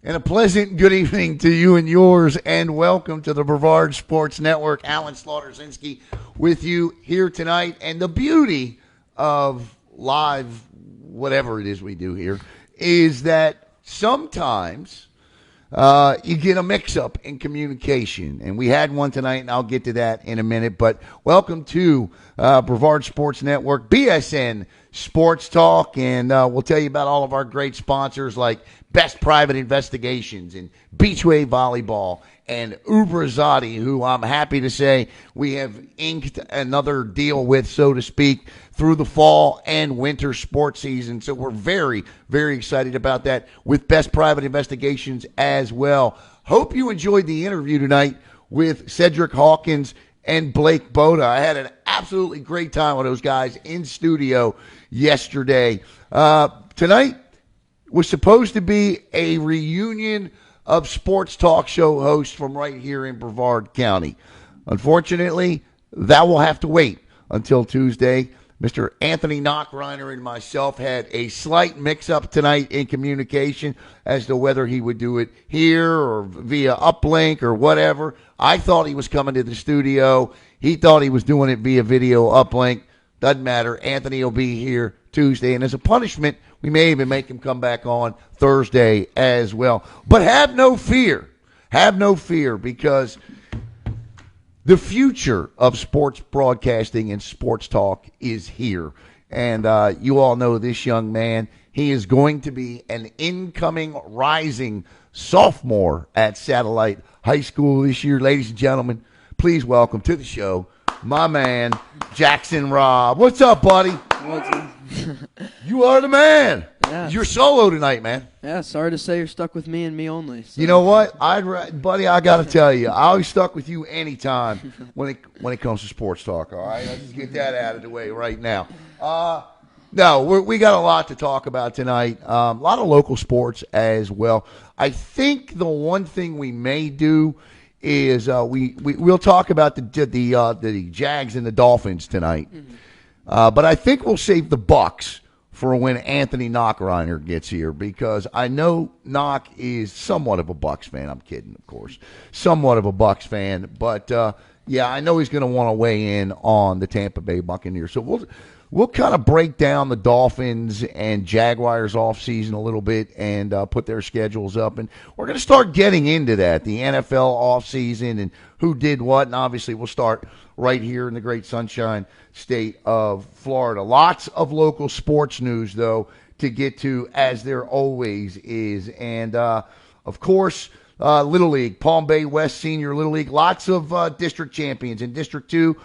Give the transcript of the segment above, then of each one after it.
And a pleasant good evening to you and yours, and welcome to the Brevard Sports Network. Alan Zlotorzynski with you here tonight. And the beauty of live, whatever it is we do here, is that sometimes you get a mix-up in communication. And we had one tonight, and I'll get to that in a minute. But welcome to Brevard Sports Network, BSN Sports Talk, and we'll tell you about all of our great sponsors like Best Private Investigations and Beachway Volleyball and Ubrazati, who I'm happy to say we have inked another deal with, so to speak, through the fall and winter sports season. So we're very, very excited about that with Best Private Investigations as well. Hope you enjoyed the interview tonight with Cedric Hawkins and Blake Boda. I had an absolutely great time with those guys in studio yesterday. Tonight was supposed to be a reunion of sports talk show hosts from right here in Brevard County. Unfortunately, that will have to wait until Tuesday. Mr. Anthony Knockreiner and myself had a slight mix-up tonight in communication as to whether he would do it here or via uplink or whatever. I thought he was coming to the studio. He thought he was doing it via video uplink. Doesn't matter. Anthony will be here Tuesday, and as a punishment, we may even make him come back on Thursday as well. But have no fear. Have no fear, because the future of sports broadcasting and sports talk is here. And you all know this young man. He is going to be an incoming rising sophomore at Satellite High School this year. Ladies and gentlemen, please welcome to the show my man, Jackson Robb. What's up, buddy? You are the man. Yeah. You're solo tonight, man. Yeah, sorry to say you're stuck with me and me only. So. You know what, buddy? I got to tell you, I always stuck with you anytime when it comes to sports talk. All right, let's just get that out of the way right now. No, we got a lot to talk about tonight. A lot of local sports as well. I think the one thing we may do is we'll talk about the Jags and the Dolphins tonight. Mm-hmm. But I think we'll save the Bucks for when Anthony Knockreiner gets here, because I know Knock is somewhat of a Bucks fan. I'm kidding, of course. Somewhat of a Bucks fan. But, yeah, I know he's going to want to weigh in on the Tampa Bay Buccaneers. So we'll kind of break down the Dolphins and Jaguars offseason a little bit and put their schedules up. And we're going to start getting into that, the NFL offseason and who did what. And obviously we'll start right here in the great Sunshine State of Florida. Lots of local sports news, though, to get to, as there always is. And, of course, Little League, Palm Bay West Senior Little League, lots of district champions. In District 2,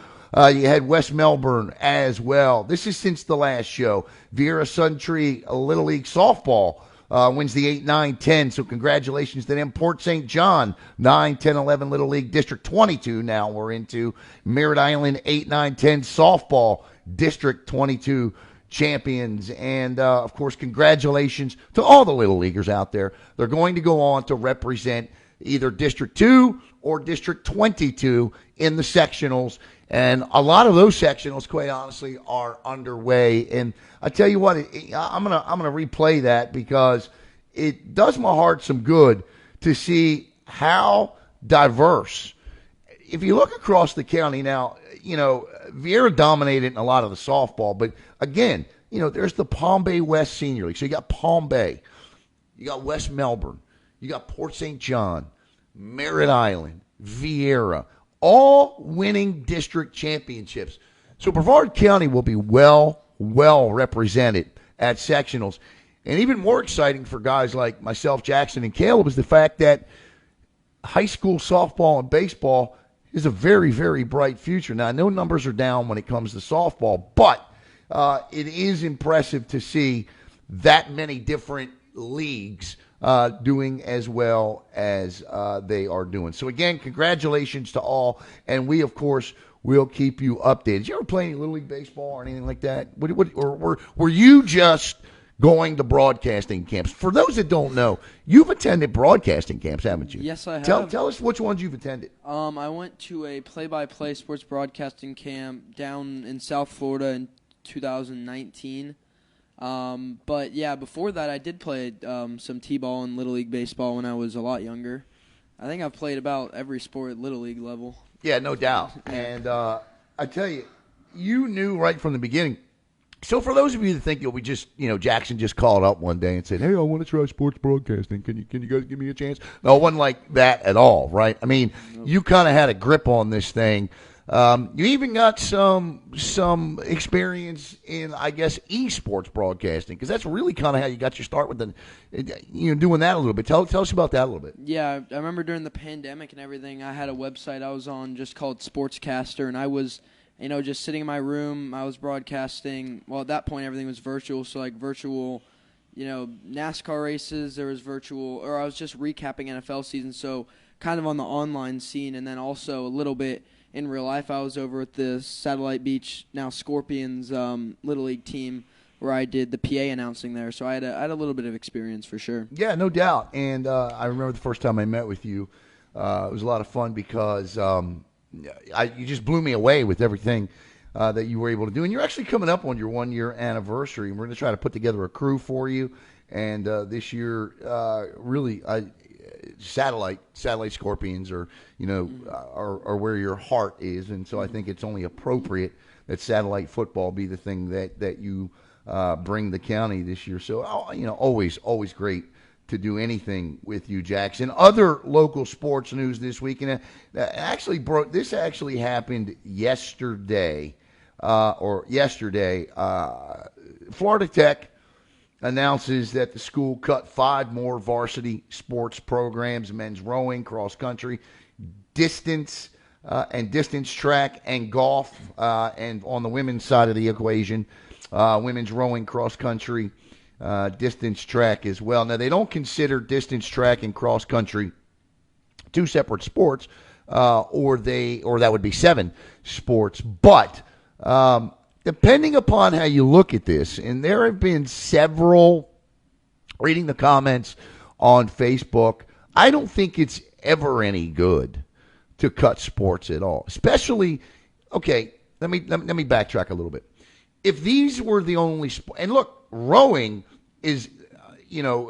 you had West Melbourne as well. This is since the last show. Vieira Suntree Little League Softball wins the 8, 9, 10. So congratulations to them. Port St. John, 9, 10, 11 Little League. District 22 now we're into. Merritt Island, 8, 9, 10 Softball. District 22 champions. And, of course, congratulations to all the Little Leaguers out there. They're going to go on to represent either District 2 or District 22 in the sectionals. And a lot of those sectionals, quite honestly, are underway. And I tell you what, I'm gonna replay that because it does my heart some good to see how diverse. If you look across the county now, you know, Vieira dominated in a lot of the softball. But, again, you know, there's the Palm Bay West Senior League. So you got Palm Bay. You got West Melbourne. You got Port St. John, Merritt Island, Vieira, all winning district championships. So Brevard County will be well represented at sectionals. And even more exciting for guys like myself, Jackson, and Caleb is the fact that high school softball and baseball is a very, very bright future. Now, I know numbers are down when it comes to softball, but it is impressive to see that many different leagues doing as well as they are doing. So, again, congratulations to all, and we, of course, will keep you updated. Did you ever play any Little League Baseball or anything like that? Or were you just going to broadcasting camps? For those that don't know, you've attended broadcasting camps, haven't you? Yes, I have. Tell us which ones you've attended. I went to a play-by-play sports broadcasting camp down in South Florida in 2019. But yeah, before that, I did play some t-ball and Little League baseball when I was a lot younger. I think I've played about every sport at Little League level. Yeah, no doubt. And I tell you, you knew right from the beginning. So for those of you that think you'll be just, Jackson just called up one day and said, "Hey, I want to try sports broadcasting. Can you guys give me a chance?" No, it wasn't like that at all, right? I mean, you kind of had a grip on this thing. You even got some experience in, I guess, esports broadcasting, because that's really kind of how you got your start with doing that a little bit. Tell us about that a little bit. Yeah, I remember during the pandemic and everything, I had a website I was on just called Sportscaster, and I was, just sitting in my room. I was broadcasting. Well, at that point, everything was virtual, so like virtual, NASCAR races. There was virtual, or I was just recapping NFL season, so kind of on the online scene, and then also a little bit in real life. I was over at the Satellite Beach, now Scorpions, Little League team, where I did the PA announcing there. So I had a little bit of experience for sure. Yeah, no doubt. And I remember the first time I met with you, it was a lot of fun because you just blew me away with everything that you were able to do. And you're actually coming up on your 1-year anniversary, and we're going to try to put together a crew for you. And this year, really, Satellite Scorpions are where your heart is, and so I think it's only appropriate that satellite football be the thing that you bring the county this year. So always great to do anything with you, Jackson. Other local sports news this week, and this actually happened yesterday. Florida Tech announces that the school cut 5 more varsity sports programs: men's rowing, cross country, distance track, and golf. And on the women's side of the equation, women's rowing, cross country, distance track as well. Now, they don't consider distance track and cross country 2 separate sports, or that would be 7 sports. But depending upon how you look at this, and there have been several, reading the comments on Facebook, I don't think it's ever any good to cut sports at all. Especially, okay, let me backtrack a little bit. If these were the only and look, rowing is,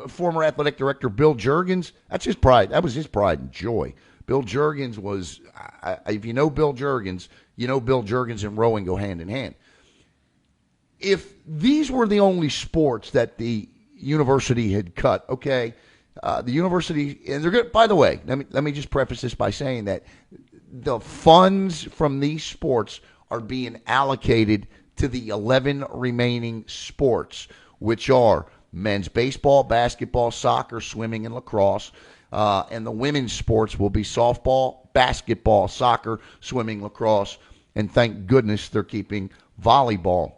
former athletic director Bill Juergens, that's his pride. That was his pride and joy. Bill Juergens was, if you know Bill Juergens, Bill Juergens and rowing go hand in hand. If these were the only sports that the university had cut, okay, the university, and they're good. By the way, let me just preface this by saying that the funds from these sports are being allocated to the 11 remaining sports, which are men's baseball, basketball, soccer, swimming, and lacrosse. And the women's sports will be softball, basketball, soccer, swimming, lacrosse, and thank goodness they're keeping volleyball.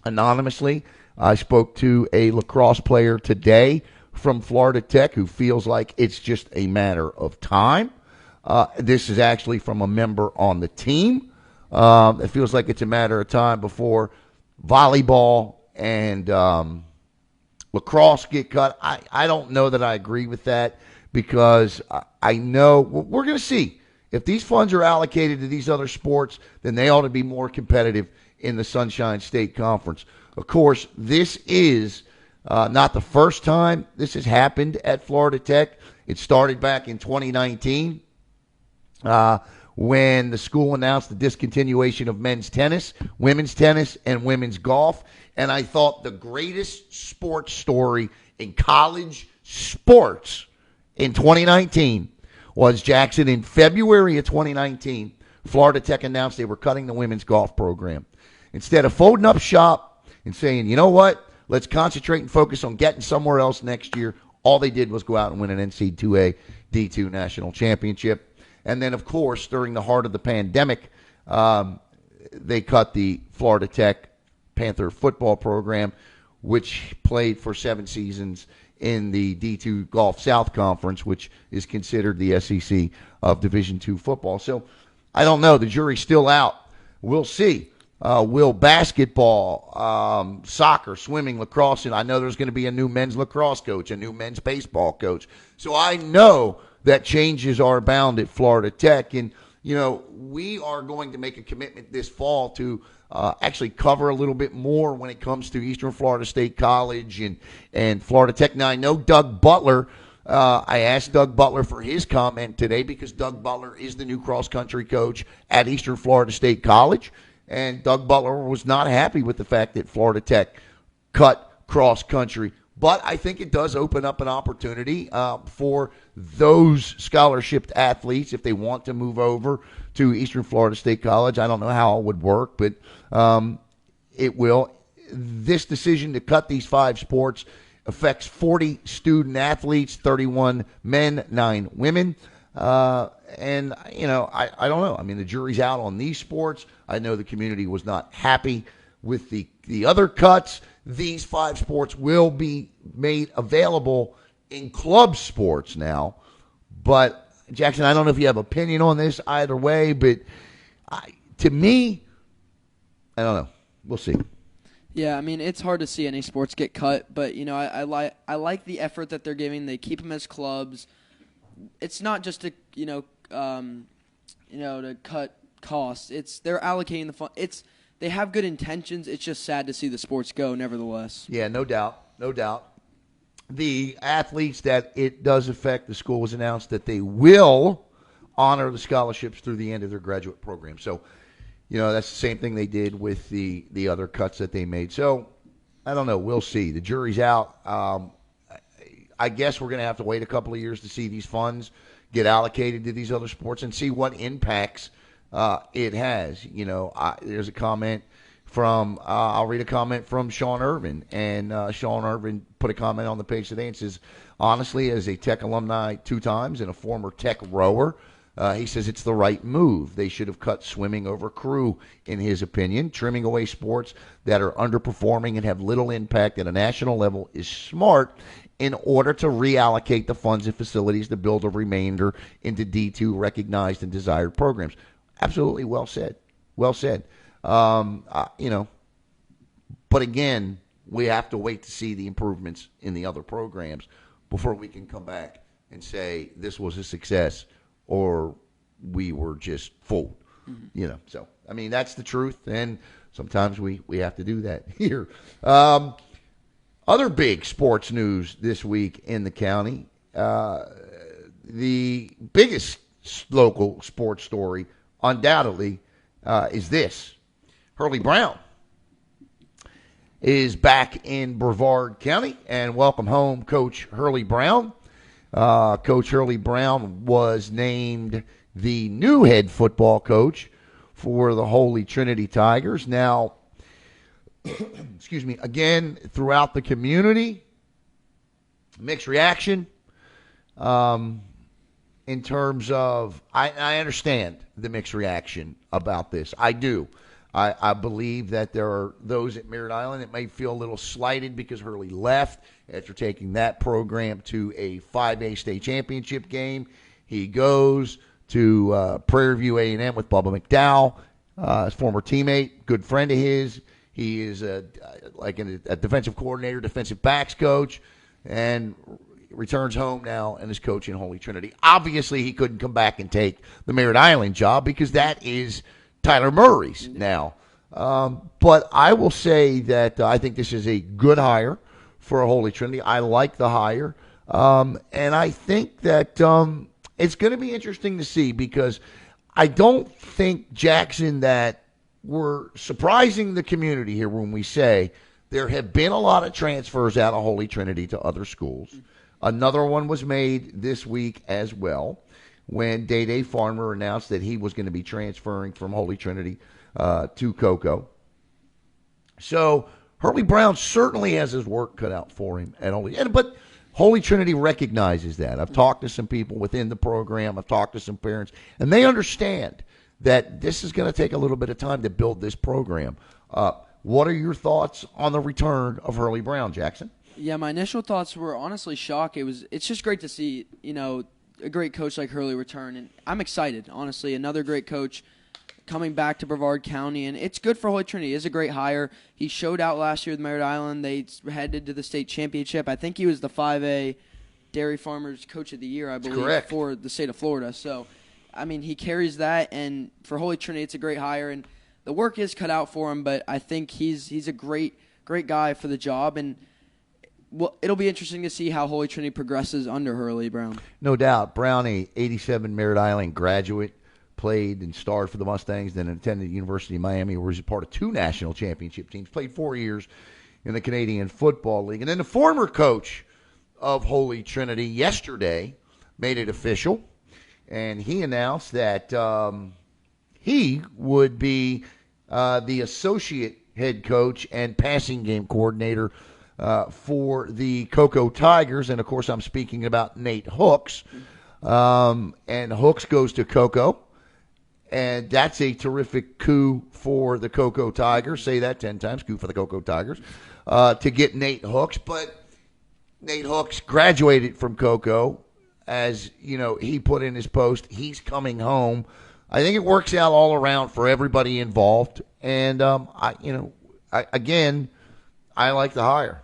Anonymously, I spoke to a lacrosse player today from Florida Tech who feels like it's just a matter of time. This is actually from a member on the team. It feels like it's a matter of time before volleyball and lacrosse get cut. I don't know that I agree with that, because I know we're going to see. If these funds are allocated to these other sports, then they ought to be more competitive in the Sunshine State Conference. Of course, this is not the first time this has happened at Florida Tech. It started back in 2019 when the school announced the discontinuation of men's tennis, women's tennis, and women's golf. And I thought the greatest sports story in college sports in 2019 was, Jackson, in February of 2019, Florida Tech announced they were cutting the women's golf program. Instead of folding up shop and saying, you know what, let's concentrate and focus on getting somewhere else next year, all they did was go out and win an NCAA D2 national championship. And then, of course, during the heart of the pandemic, they cut the Florida Tech Panther football program, which played for 7 seasons in the D2 Golf South Conference, which is considered the SEC of Division II football. So I don't know. The jury's still out. We'll see. Will basketball, soccer, swimming, lacrosse, and I know there's going to be a new men's lacrosse coach, a new men's baseball coach. So I know that changes are abound at Florida Tech. And we are going to make a commitment this fall to actually cover a little bit more when it comes to Eastern Florida State College and Florida Tech. Now, I know Doug Butler. I asked Doug Butler for his comment today because Doug Butler is the new cross-country coach at Eastern Florida State College. And Doug Butler was not happy with the fact that Florida Tech cut cross-country. But I think it does open up an opportunity for those scholarship athletes if they want to move over to Eastern Florida State College. I don't know how it would work, but it will. This decision to cut these 5 sports affects 40 student athletes, 31 men, 9 women. And, I don't know. I mean, the jury's out on these sports. I know the community was not happy with the other cuts. These 5 sports will be made available in club sports now. But, Jackson, I don't know if you have an opinion on this either way, but to me, I don't know. We'll see. Yeah, I mean, it's hard to see any sports get cut, but, I like the effort that they're giving. They keep them as clubs. It's not just to, to cut costs. They're allocating the fund. They have good intentions. It's just sad to see the sports go, nevertheless. Yeah, no doubt. No doubt. The athletes that it does affect, the school has announced that they will honor the scholarships through the end of their graduate program. So, that's the same thing they did with the other cuts that they made. So, I don't know. We'll see. The jury's out. I guess we're going to have to wait a couple of years to see these funds get allocated to these other sports and see what impacts it has. There's a comment from I'll read a comment from Sean Irvin, and Sean Irvin put a comment on the page today and says, honestly, as a Tech alumni 2 times and a former Tech rower, he says it's the right move. They should have cut swimming over crew, in his opinion. Trimming away sports that are underperforming and have little impact at a national level is smart in order to reallocate the funds and facilities to build a remainder into D2 recognized and desired programs. Absolutely well said. Well said. But again, we have to wait to see the improvements in the other programs before we can come back and say this was a success or we were just fooled. Mm-hmm. So, I mean, that's the truth, and sometimes we have to do that here. Other big sports news this week in the county, the biggest local sports story undoubtedly is this. Hurley Brown is back in Brevard County, and welcome home, Coach Hurley Brown. Coach Hurley Brown was named the new head football coach for the Holy Trinity Tigers. Now, excuse me, again, throughout the community, mixed reaction in terms of, I understand the mixed reaction about this. I do. I believe that there are those at Merritt Island that may feel a little slighted because Hurley left after taking that program to a 5A state championship game. He goes to Prairie View A&M with Bubba McDowell, his former teammate, good friend of his. He is a defensive coordinator, defensive backs coach, and returns home now and is coaching Holy Trinity. Obviously, he couldn't come back and take the Merritt Island job because that is Tyler Murray's now. But I will say that I think this is a good hire for Holy Trinity. I like the hire. And I think that it's going to be interesting to see because I don't think, Jackson, that we're surprising the community here when we say there have been a lot of transfers out of Holy Trinity to other schools. Another one was made this week as well when Day Farmer announced that he was going to be transferring from Holy Trinity to Cocoa. So Hurley Brown certainly has his work cut out for him at Holy, but Holy Trinity recognizes that. I've talked to some people within the program. I've talked to some parents, and they understand that this is going to take a little bit of time to build this program. What are your thoughts on the return of Hurley Brown, Jackson? Yeah, my initial thoughts were honestly shock. It's just great to see, a great coach like Hurley return, and I'm excited, honestly. Another great coach coming back to Brevard County, and it's good for Holy Trinity. It's a great hire. He showed out last year with Merritt Island. They headed to the state championship. I think he was the 5A Dairy Farmers Coach of the Year, I believe, for the state of Florida. So I mean, he carries that, and for Holy Trinity, it's a great hire, and the work is cut out for him, but I think he's a great guy for the job, and it'll be interesting to see how Holy Trinity progresses under Hurley Brown. No doubt. Brown, a 87 Merritt Island graduate, played and starred for the Mustangs, then attended the University of Miami, where he was a part of 2 national championship teams, played 4 years in the Canadian Football League. And then the former coach of Holy Trinity yesterday made it official, and he announced that he would be the associate head coach and passing game coordinator for the Cocoa Tigers. And, of course, I'm speaking about Nate Hooks. And Hooks goes to Cocoa. And that's a terrific coup for the Cocoa Tigers. Say that 10 times, coup for the Cocoa Tigers, to get Nate Hooks. But Nate Hooks graduated from Cocoa. As, you know, he put in his post, he's coming home. I think it works out all around for everybody involved. And, I like the hire.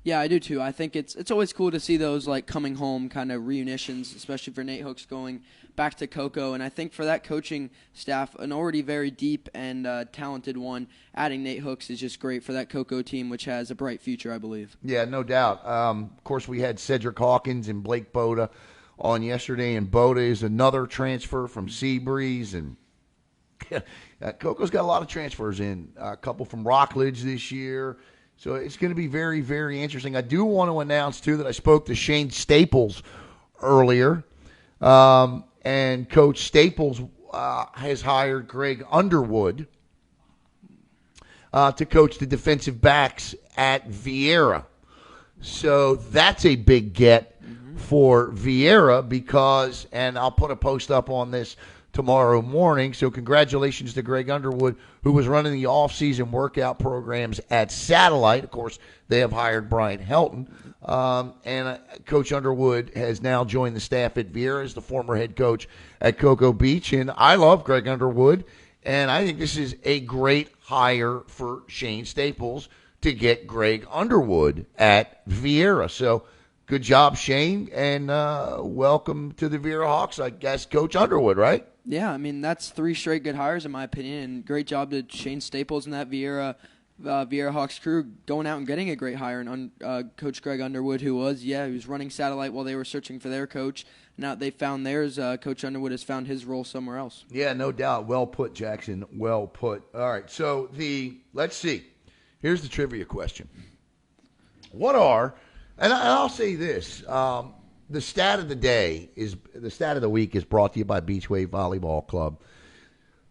Yeah, I do too. I think it's always cool to see those like coming home kind of reunitions, especially for Nate Hooks going back to Cocoa. And I think for that coaching staff, an already very deep and talented one, adding Nate Hooks is just great for that Cocoa team, which has a bright future, I believe. Yeah, no doubt. Of course, we had Cedric Hawkins and Blake Boda on yesterday, and Boda is another transfer from Seabreeze, and Cocoa's got a lot of transfers in, a couple from Rockledge this year. So it's going to be very, very interesting. I do want to announce, too, that I spoke to Shane Staples earlier. And Coach Staples has hired Greg Underwood to coach the defensive backs at Vieira. So that's a big get for Vieira because, and I'll put a post up on this tomorrow morning. So congratulations to Greg Underwood, who was running the off-season workout programs at Satellite. Of course, they have hired Brian Helton. And Coach Underwood has now joined the staff at Vieira as the former head coach at Cocoa Beach. And I love Greg Underwood, and I think this is a great hire for Shane Staples to get Greg Underwood at Vieira. So good job, Shane, and welcome to the Vieira Hawks, I guess, Coach Underwood, right? Yeah, I mean, that's 3 straight good hires in my opinion, and great job to Shane Staples and that Vieira Hawks crew going out and getting a great hire. And Coach Greg Underwood, he was running Satellite while they were searching for their coach. Now that they found theirs, Coach Underwood has found his role somewhere else. Yeah, no doubt. Well put, Jackson. Well put. All right, so let's see. Here's the trivia question. What are, and I'll say this, the stat of the week is brought to you by Beachway Volleyball Club.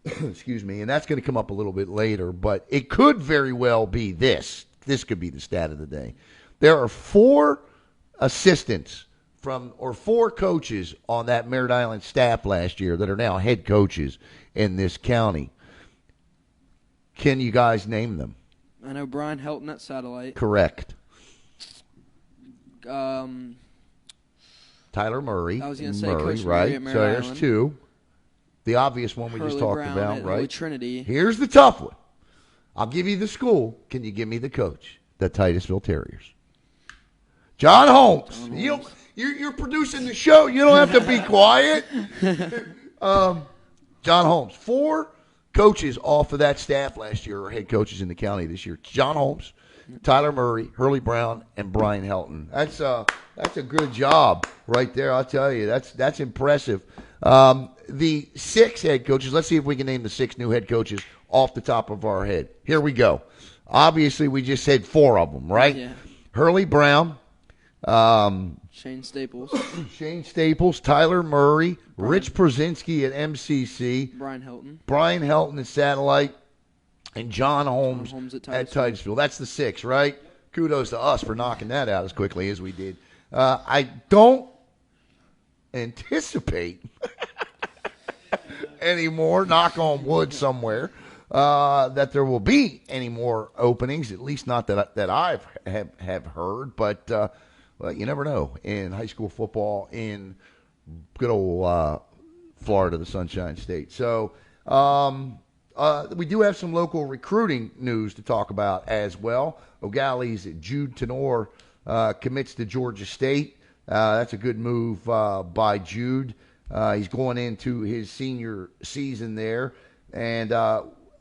Excuse me, and that's going to come up a little bit later, but it could very well be this. This could be the stat of the day. There are 4 assistants 4 coaches on that Merritt Island staff last year that are now head coaches in this county. Can you guys name them? I know Brian Helton at Satellite. Correct. Tyler Murray. I was going to say Coach right? Murray at Merritt So there's Island. 2. The obvious one we Hurley just talked Brown about, at right? Holy Trinity. Here's the tough one. I'll give you the school. Can you give me the coach? The Titusville Terriers. John Holmes. You're producing the show. You don't have to be quiet. John Holmes. 4 coaches off of that staff last year are head coaches in the county this year. John Holmes, Tyler Murray, Hurley Brown, and Brian Helton. That's a good job right there. I'll tell you, that's impressive. The 6 head coaches. Let's see if we can name the 6 new head coaches off the top of our head. Here we go. Obviously, we just said 4 of them, right? Yeah. Hurley Brown, Shane Staples, Tyler Murray, Rich Prozinski at MCC, Brian Helton at Satellite, and John Holmes at Titusville. That's the 6, right? Kudos to us for knocking that out as quickly as we did. I don't anticipate anymore, knock on wood somewhere, that there will be any more openings, at least not that I have heard. But well, you never know in high school football in good old Florida, the Sunshine State. So we do have some local recruiting news to talk about as well. O'Galley's Jude Tenor commits to Georgia State. That's a good move by Jude. He's going into his senior season there. And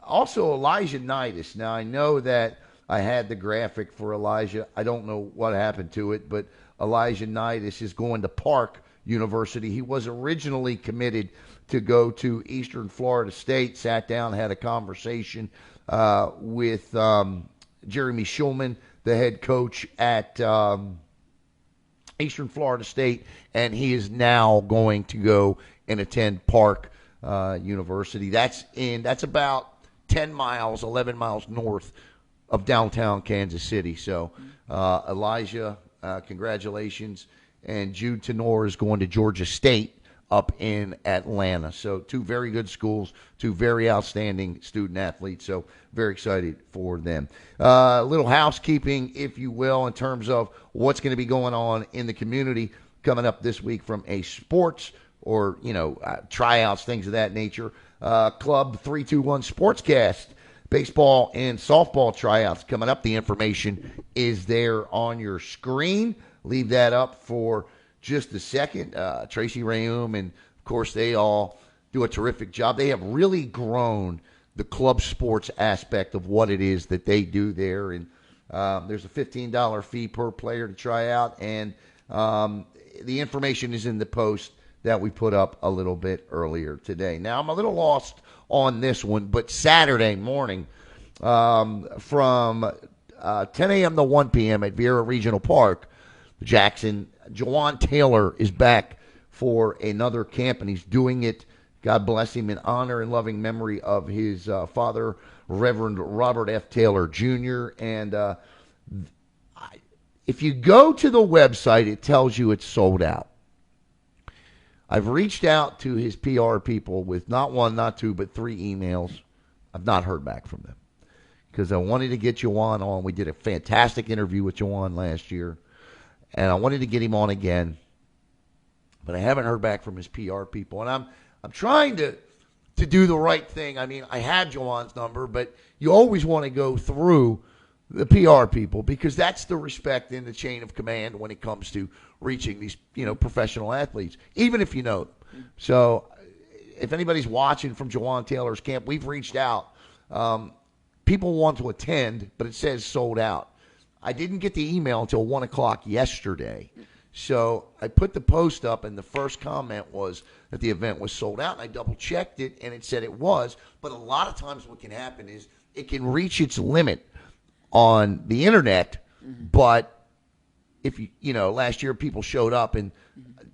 also Elijah Nidus. Now, I know that I had the graphic for Elijah. I don't know what happened to it, but Elijah Nidus is going to Park University. He was originally committed to go to Eastern Florida State, sat down, had a conversation with Jeremy Schulman, the head coach at Eastern Florida State, and he is now going to go and attend Park University. That's about 10 miles, 11 miles north of downtown Kansas City. So, Elijah, congratulations. And Jude Tenor is going to Georgia State up in Atlanta. So, two very good schools, two very outstanding student athletes. So, very excited for them. A little housekeeping, if you will, in terms of what's going to be going on in the community coming up this week from a sports or, tryouts, things of that nature. Club 321 Sportscast, baseball and softball tryouts coming up. The information is there on your screen. Leave that up for just a second. Tracy Rayum, and of course, they all do a terrific job. They have really grown the club sports aspect of what it is that they do there. And there's a $15 fee per player to try out. And the information is in the post that we put up a little bit earlier today. Now, I'm a little lost on this one, but Saturday morning from 10 a.m. to 1 p.m. at Vieira Regional Park, Jackson, Jawan Taylor is back for another camp, and he's doing it, God bless him, in honor and loving memory of his father, Reverend Robert F. Taylor Jr. And if you go to the website, it tells you it's sold out. I've reached out to his PR people with not one, not two, but 3 emails. I've not heard back from them because I wanted to get Jawan on. We did a fantastic interview with Jawan last year, and I wanted to get him on again, but I haven't heard back from his PR people. And I'm trying to do the right thing. I mean, I have Jawan's number, but you always want to go through the PR people because that's the respect in the chain of command when it comes to reaching these, professional athletes, even if you know them. So if anybody's watching from Jawan Taylor's camp, we've reached out. People want to attend, but it says sold out. I didn't get the email until 1 o'clock yesterday. So I put the post up, and the first comment was that the event was sold out. And I double-checked it, and it said it was. But a lot of times what can happen is it can reach its limit on the internet, but if last year people showed up, and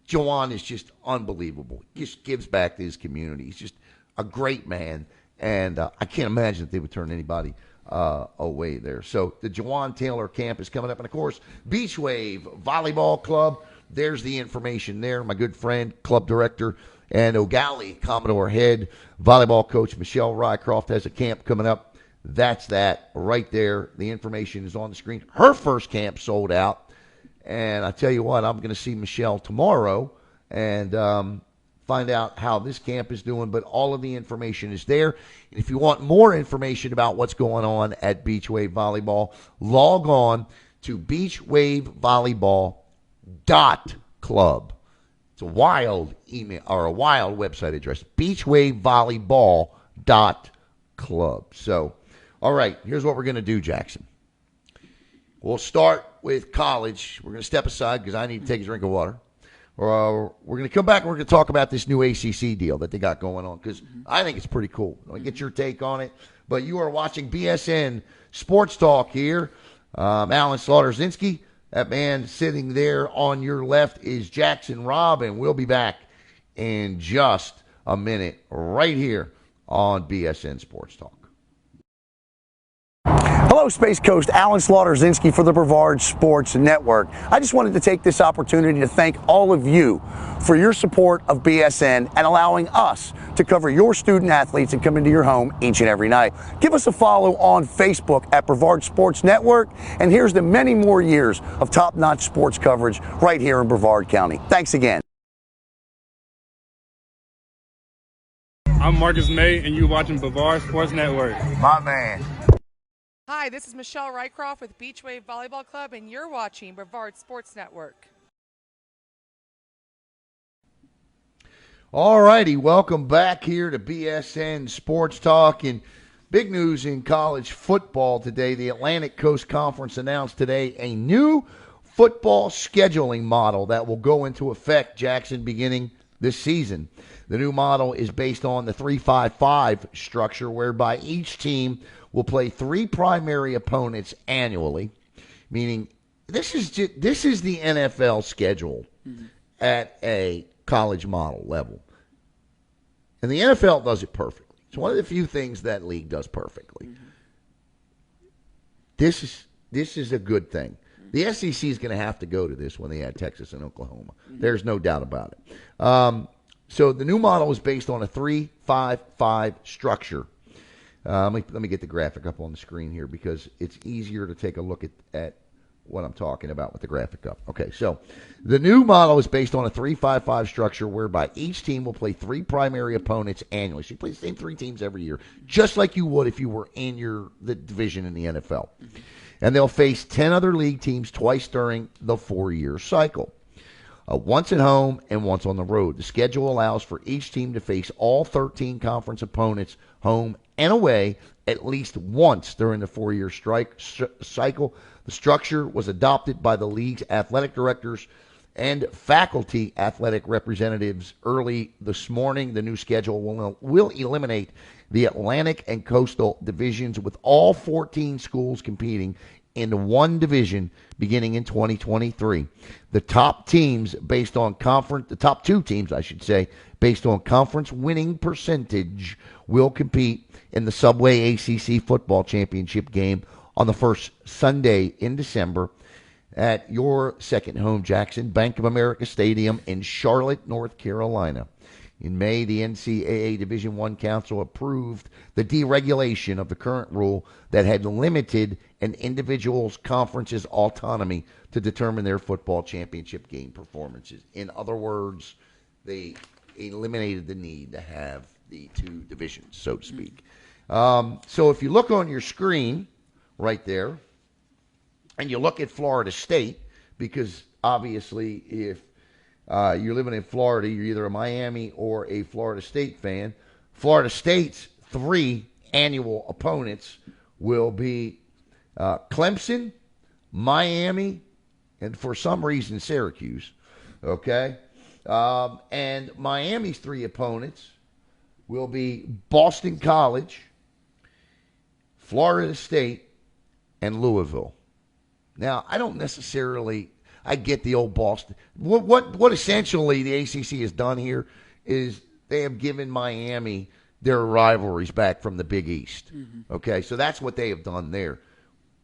Jawan is just unbelievable. He just gives back to his community. He's just a great man, and I can't imagine that they would turn anybody away there. So the Jawan Taylor camp is coming up, and of course, Beach Wave Volleyball Club. There's the information there. My good friend, club director, and O'Galley Commodore head volleyball coach Michelle Rycroft has a camp coming up. That's that right there. The information is on the screen. Her first camp sold out. And I tell you what, I'm going to see Michelle tomorrow and find out how this camp is doing. But all of the information is there. And if you want more information about what's going on at Beach Wave Volleyball, log on to beachwavevolleyball.club. It's a wild email or a wild website address. beachwavevolleyball.club. So, all right, here's what we're going to do, Jackson. We'll start with college. We're going to step aside because I need to take a drink of water. We're going to come back and we're going to talk about this new ACC deal that they got going on because I think it's pretty cool. I'll get your take on it. But you are watching BSN Sports Talk here. Alan Zlotorzynski. That man sitting there on your left is Jackson Robb, and we'll be back in just a minute right here on BSN Sports Talk. Hello, Space Coast. Alan Zlotorzynski for the Brevard Sports Network. I just wanted to take this opportunity to thank all of you for your support of BSN and allowing us to cover your student athletes and come into your home each and every night. Give us a follow on Facebook at Brevard Sports Network, and here's to many more years of top-notch sports coverage right here in Brevard County. Thanks again. I'm Marcus May, and you're watching Brevard Sports Network. My man. Hi, this is Michelle Rycroft with Beach Wave Volleyball Club, and you're watching Brevard Sports Network. All righty, welcome back here to BSN Sports Talk. And big news in college football today. The Atlantic Coast Conference announced today a new football scheduling model that will go into effect, Jackson, beginning this season. The new model is based on the 3-5-5 structure, whereby each team will play 3 primary opponents annually, meaning this is the NFL schedule at a college model level. And the NFL does it perfectly. It's one of the few things that league does perfectly. This is a good thing. The SEC is going to have to go to this when they add Texas and Oklahoma. There's no doubt about it. So the new model is based on a 3-5-5 structure. Let me get the graphic up on the screen here because it's easier to take a look at what I'm talking about with the graphic up. Okay, so the new model is based on a 3-5-5 structure whereby each team will play 3 primary opponents annually. So you play the same 3 teams every year, just like you would if you were in the division in the NFL. And they'll face 10 other league teams twice during the 4-year cycle. Once at home and once on the road. The schedule allows for each team to face all 13 conference opponents home and away at least once during the 4-year cycle. The structure was adopted by the league's athletic directors and faculty athletic representatives early this morning. The new schedule will eliminate the Atlantic and Coastal divisions, with all 14 schools competing in one division beginning in 2023. The top teams the top 2 teams, I should say, based on conference winning percentage will compete in the Subway ACC football championship game on the first Sunday in December at your second home, Jackson, Bank of America Stadium in Charlotte, North Carolina. In May, the NCAA Division I Council approved the deregulation of the current rule that had limited an individual's conference's autonomy to determine their football championship game performances. In other words, they eliminated the need to have the 2 divisions, so to speak. So if you look on your screen right there, and you look at Florida State, because obviously if you're living in Florida, you're either a Miami or a Florida State fan. Florida State's 3 annual opponents will be Clemson, Miami, and for some reason Syracuse. Okay? And Miami's 3 opponents will be Boston College, Florida State, and Louisville. Now, I don't necessarily... I get the old Boston. What essentially the ACC has done here is they have given Miami their rivalries back from the Big East. Okay, so that's what they have done there.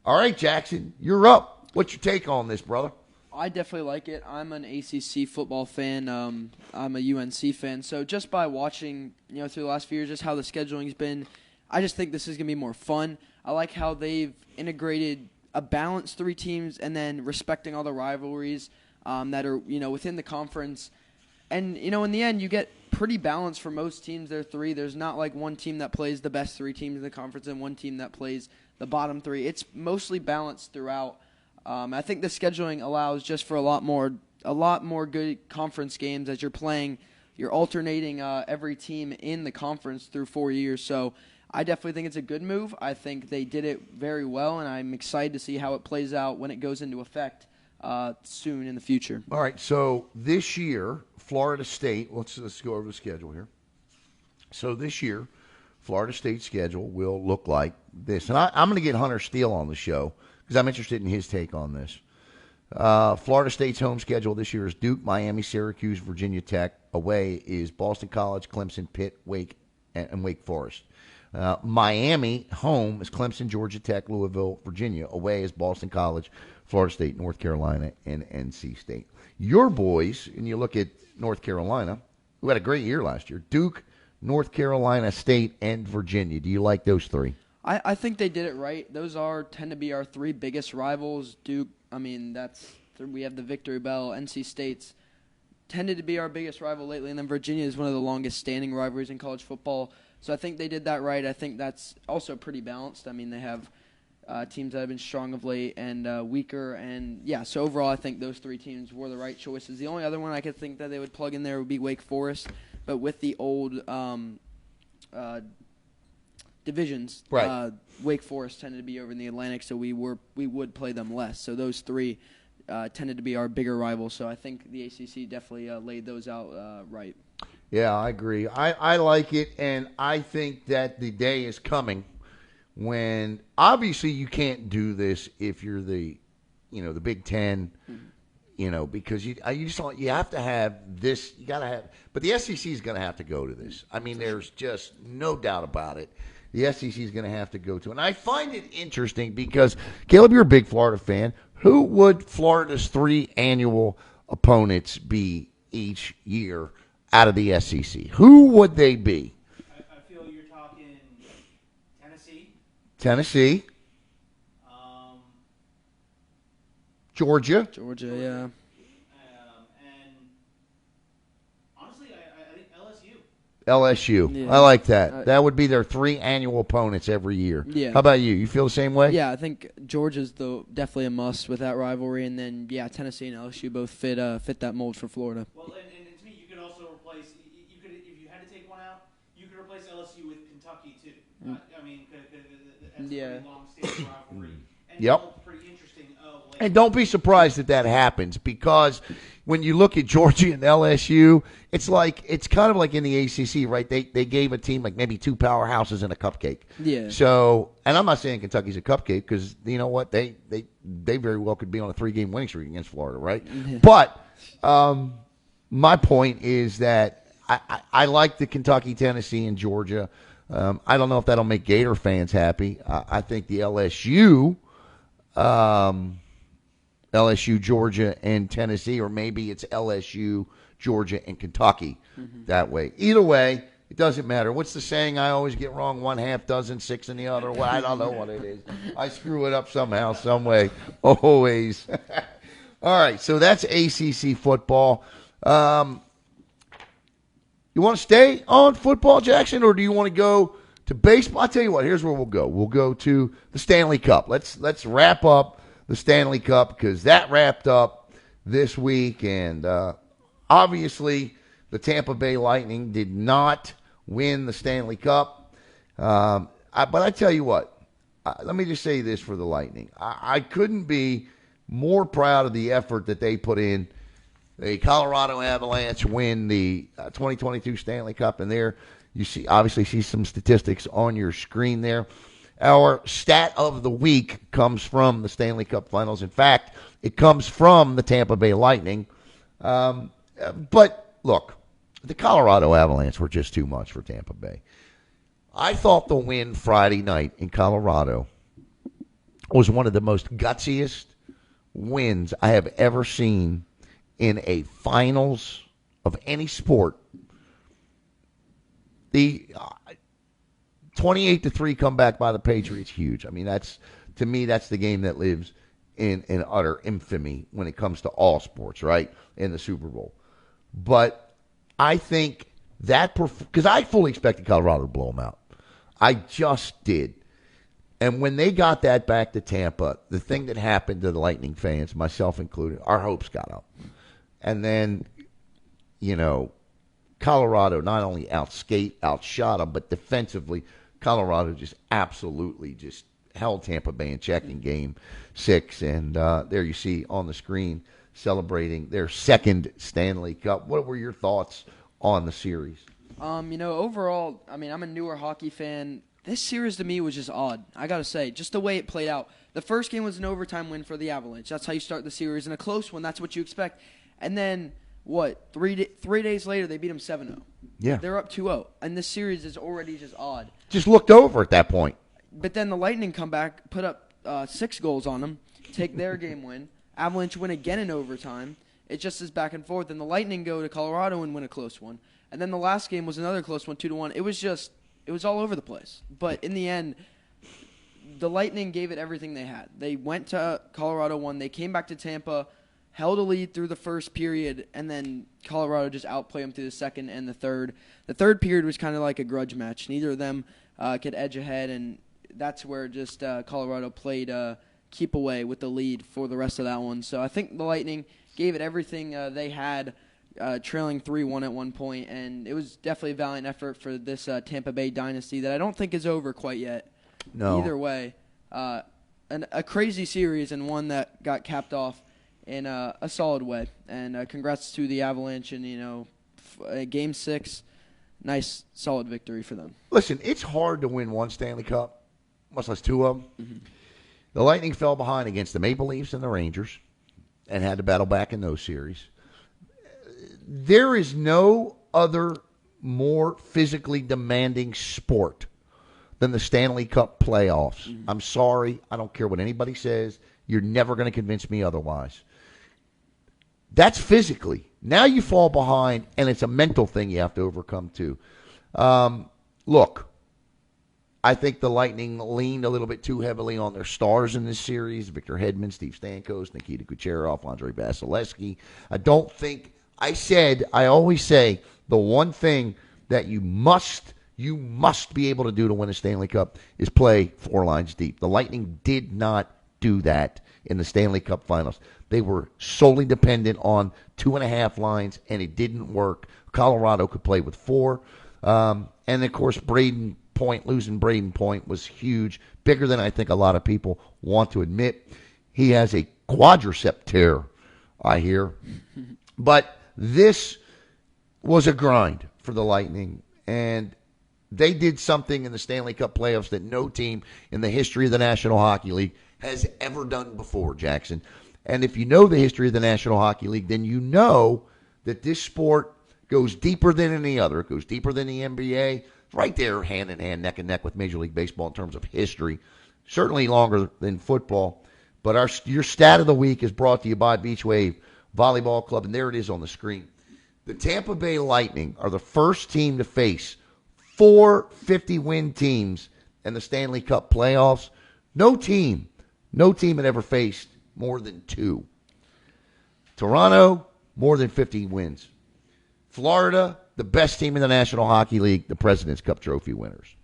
All right, Jackson, you're up. What's your take on this, brother? I definitely like it. I'm an ACC football fan. I'm a UNC fan. So just by watching, through the last few years, just how the scheduling's been, I just think this is going to be more fun. I like how they've integrated a balanced 3 teams and then respecting all the rivalries that are, within the conference. And, in the end, you get pretty balanced for most teams. There are 3. There's not like one team that plays the best 3 teams in the conference and one team that plays the bottom 3. It's mostly balanced throughout. I think the scheduling allows just for a lot more good conference games as you're playing. You're alternating every team in the conference through 4 years. So I definitely think it's a good move. I think they did it very well, and I'm excited to see how it plays out when it goes into effect soon in the future. All right, so this year, Florida State, let's go over the schedule here. So this year, Florida State's schedule will look like this. And I'm going to get Hunter Steele on the show because I'm interested in his take on this. Florida State's home schedule this year is Duke, Miami, Syracuse, Virginia Tech. Away is Boston College, Clemson, Pitt, Wake, and Wake Forest. Miami, home is Clemson, Georgia Tech, Louisville, Virginia. Away is Boston College, Florida State, North Carolina, and NC State. Your boys, and you look at North Carolina, who had a great year last year, Duke, North Carolina State, and Virginia. Do you like those 3? I think they did it right. Those tend to be our 3 biggest rivals. Duke, we have the Victory Bell. NC State's tended to be our biggest rival lately, and then Virginia is one of the longest standing rivalries in college football. So I think they did that right. I think that's also pretty balanced. They have teams that have been strong of late and weaker. And, so overall I think those 3 teams were the right choices. The only other one I could think that they would plug in there would be Wake Forest. but with the old divisions, Right. Wake Forest tended to be over in the Atlantic, so we would play them less. So those three tended to be our bigger rivals. So I think the ACC definitely laid those out right. Yeah, I agree. I like it, and I think that the day is coming when obviously you can't do this if you're the Big Ten, because you just don't. You have to have this. You got to have, but the SEC is going to have to go to this. I mean, there's just no doubt about it. The SEC is going to have to go to, and I find it interesting because Caleb, you're a big Florida fan. Who would Florida's 3 annual opponents be each year out of the SEC? Who would they be? I feel you're talking Tennessee. Tennessee. Georgia. Yeah. And honestly, I think LSU. LSU. Yeah. I like that. That would be their 3 annual opponents every year. Yeah. How about you? You feel the same way? Yeah, I think Georgia's definitely a must with that rivalry, and then Tennessee and LSU both fit that mold for Florida. Well, and to me, you could also replace. You could, if you had to take one out, you could replace LSU with Kentucky too. I mean, that's a pretty long-standing rivalry. And Yep. it's pretty interesting. And don't be surprised that happens, because when you look at Georgia and LSU, it's kind of like in the ACC, right? They gave a team like maybe 2 powerhouses and a cupcake. Yeah. So, and I'm not saying Kentucky's a cupcake, because you know what, they very well could be on a 3-game winning streak against Florida, right? Yeah. But my point is that I like the Kentucky, Tennessee, and Georgia. I don't know if that'll make Gator fans happy. I think the LSU, Georgia, and Tennessee, or maybe it's LSU, Georgia, and Kentucky that way. Either way, it doesn't matter. What's the saying I always get wrong? 1/2 dozen, 6 in the other. Well, I don't know what it is. I screw it up somehow, some way, always. All right, so that's ACC football. You want to stay on football, Jackson, or do you want to go to baseball? I'll tell you what, here's where we'll go. We'll go to the Stanley Cup. Let's wrap up the Stanley Cup, because that wrapped up this week, and obviously the Tampa Bay Lightning did not win the Stanley Cup. But I tell you what, let me just say this for the Lightning. I couldn't be more proud of the effort that they put in. The Colorado Avalanche win the 2022 Stanley Cup, and there you obviously see some statistics on your screen there. Our stat of the week comes from the Stanley Cup Finals. In fact, it comes from the Tampa Bay Lightning. But look, the Colorado Avalanche were just too much for Tampa Bay. I thought the win Friday night in Colorado was one of the most gutsiest wins I have ever seen in a finals of any sport. The 28-3 comeback by the Patriots, huge. I mean, to me, that's the game that lives in utter infamy when it comes to all sports, right? In the Super Bowl. But I think that, because I fully expected Colorado to blow them out. I just did. And when they got that back to Tampa, the thing that happened to the Lightning fans, myself included, our hopes got up. And then, Colorado not only outshot them, but defensively, Colorado just absolutely just held Tampa Bay in check in Game 6. And there you see on the screen celebrating their second Stanley Cup. What were your thoughts on the series? Overall, I'm a newer hockey fan. This series to me was just odd. I got to say, just the way it played out. The first game was an overtime win for the Avalanche. That's how you start the series. In a close one, that's what you expect. And then, 3 days later, they beat them 7-0. Yeah. They're up 2-0. And this series is already just odd. Just looked over at that point. But then the Lightning come back, put up 6 goals on them, take their game win. Avalanche win again in overtime. It just is back and forth. And the Lightning go to Colorado and win a close one. And then the last game was another close one, 2-1. It was all over the place. But in the end, the Lightning gave it everything they had. They went to Colorado, won. They came back to Tampa, held a lead through the first period, and then Colorado just outplayed them through the second and the third. The third period was kind of like a grudge match. Neither of them could edge ahead, and that's where just Colorado played keep away with the lead for the rest of that one. So I think the Lightning gave it everything they had trailing 3-1 at one point, and it was definitely a valiant effort for this Tampa Bay dynasty that I don't think is over quite yet. No. Either way, a crazy series and one that got capped off in a solid way. And congrats to the Avalanche and, Game 6, nice, solid victory for them. Listen, it's hard to win one Stanley Cup, much less two of them. Mm-hmm. The Lightning fell behind against the Maple Leafs and the Rangers and had to battle back in those series. There is no other more physically demanding sport than the Stanley Cup playoffs. Mm-hmm. I'm sorry. I don't care what anybody says. You're never going to convince me otherwise. That's physically. Now you fall behind, and it's a mental thing you have to overcome, too. Look, I think the Lightning leaned a little bit too heavily on their stars in this series. Victor Hedman, Steve Stamkos, Nikita Kucherov, Andrei Vasilevsky. I always say the one thing that you must be able to do to win a Stanley Cup is play four lines deep. The Lightning did not do that in the Stanley Cup Finals. They were solely dependent on 2.5 lines, and it didn't work. Colorado could play with four. And, of course, losing Braden Point was huge, bigger than I think a lot of people want to admit. He has a quadricep tear, I hear. But this was a grind for the Lightning, and they did something in the Stanley Cup playoffs that no team in the history of the National Hockey League has ever done before, Jackson. And if you know the history of the National Hockey League, then you know that this sport goes deeper than any other. It goes deeper than the NBA. Right there, hand in hand, neck and neck with Major League Baseball in terms of history. Certainly longer than football. But your stat of the week is brought to you by Beach Wave Volleyball Club, and there it is on the screen. The Tampa Bay Lightning are the first team to face 4 50-win teams in the Stanley Cup playoffs. No team had ever faced more than 2. Toronto, more than 50 wins. Florida, the best team in the National Hockey League, the President's Cup trophy winners.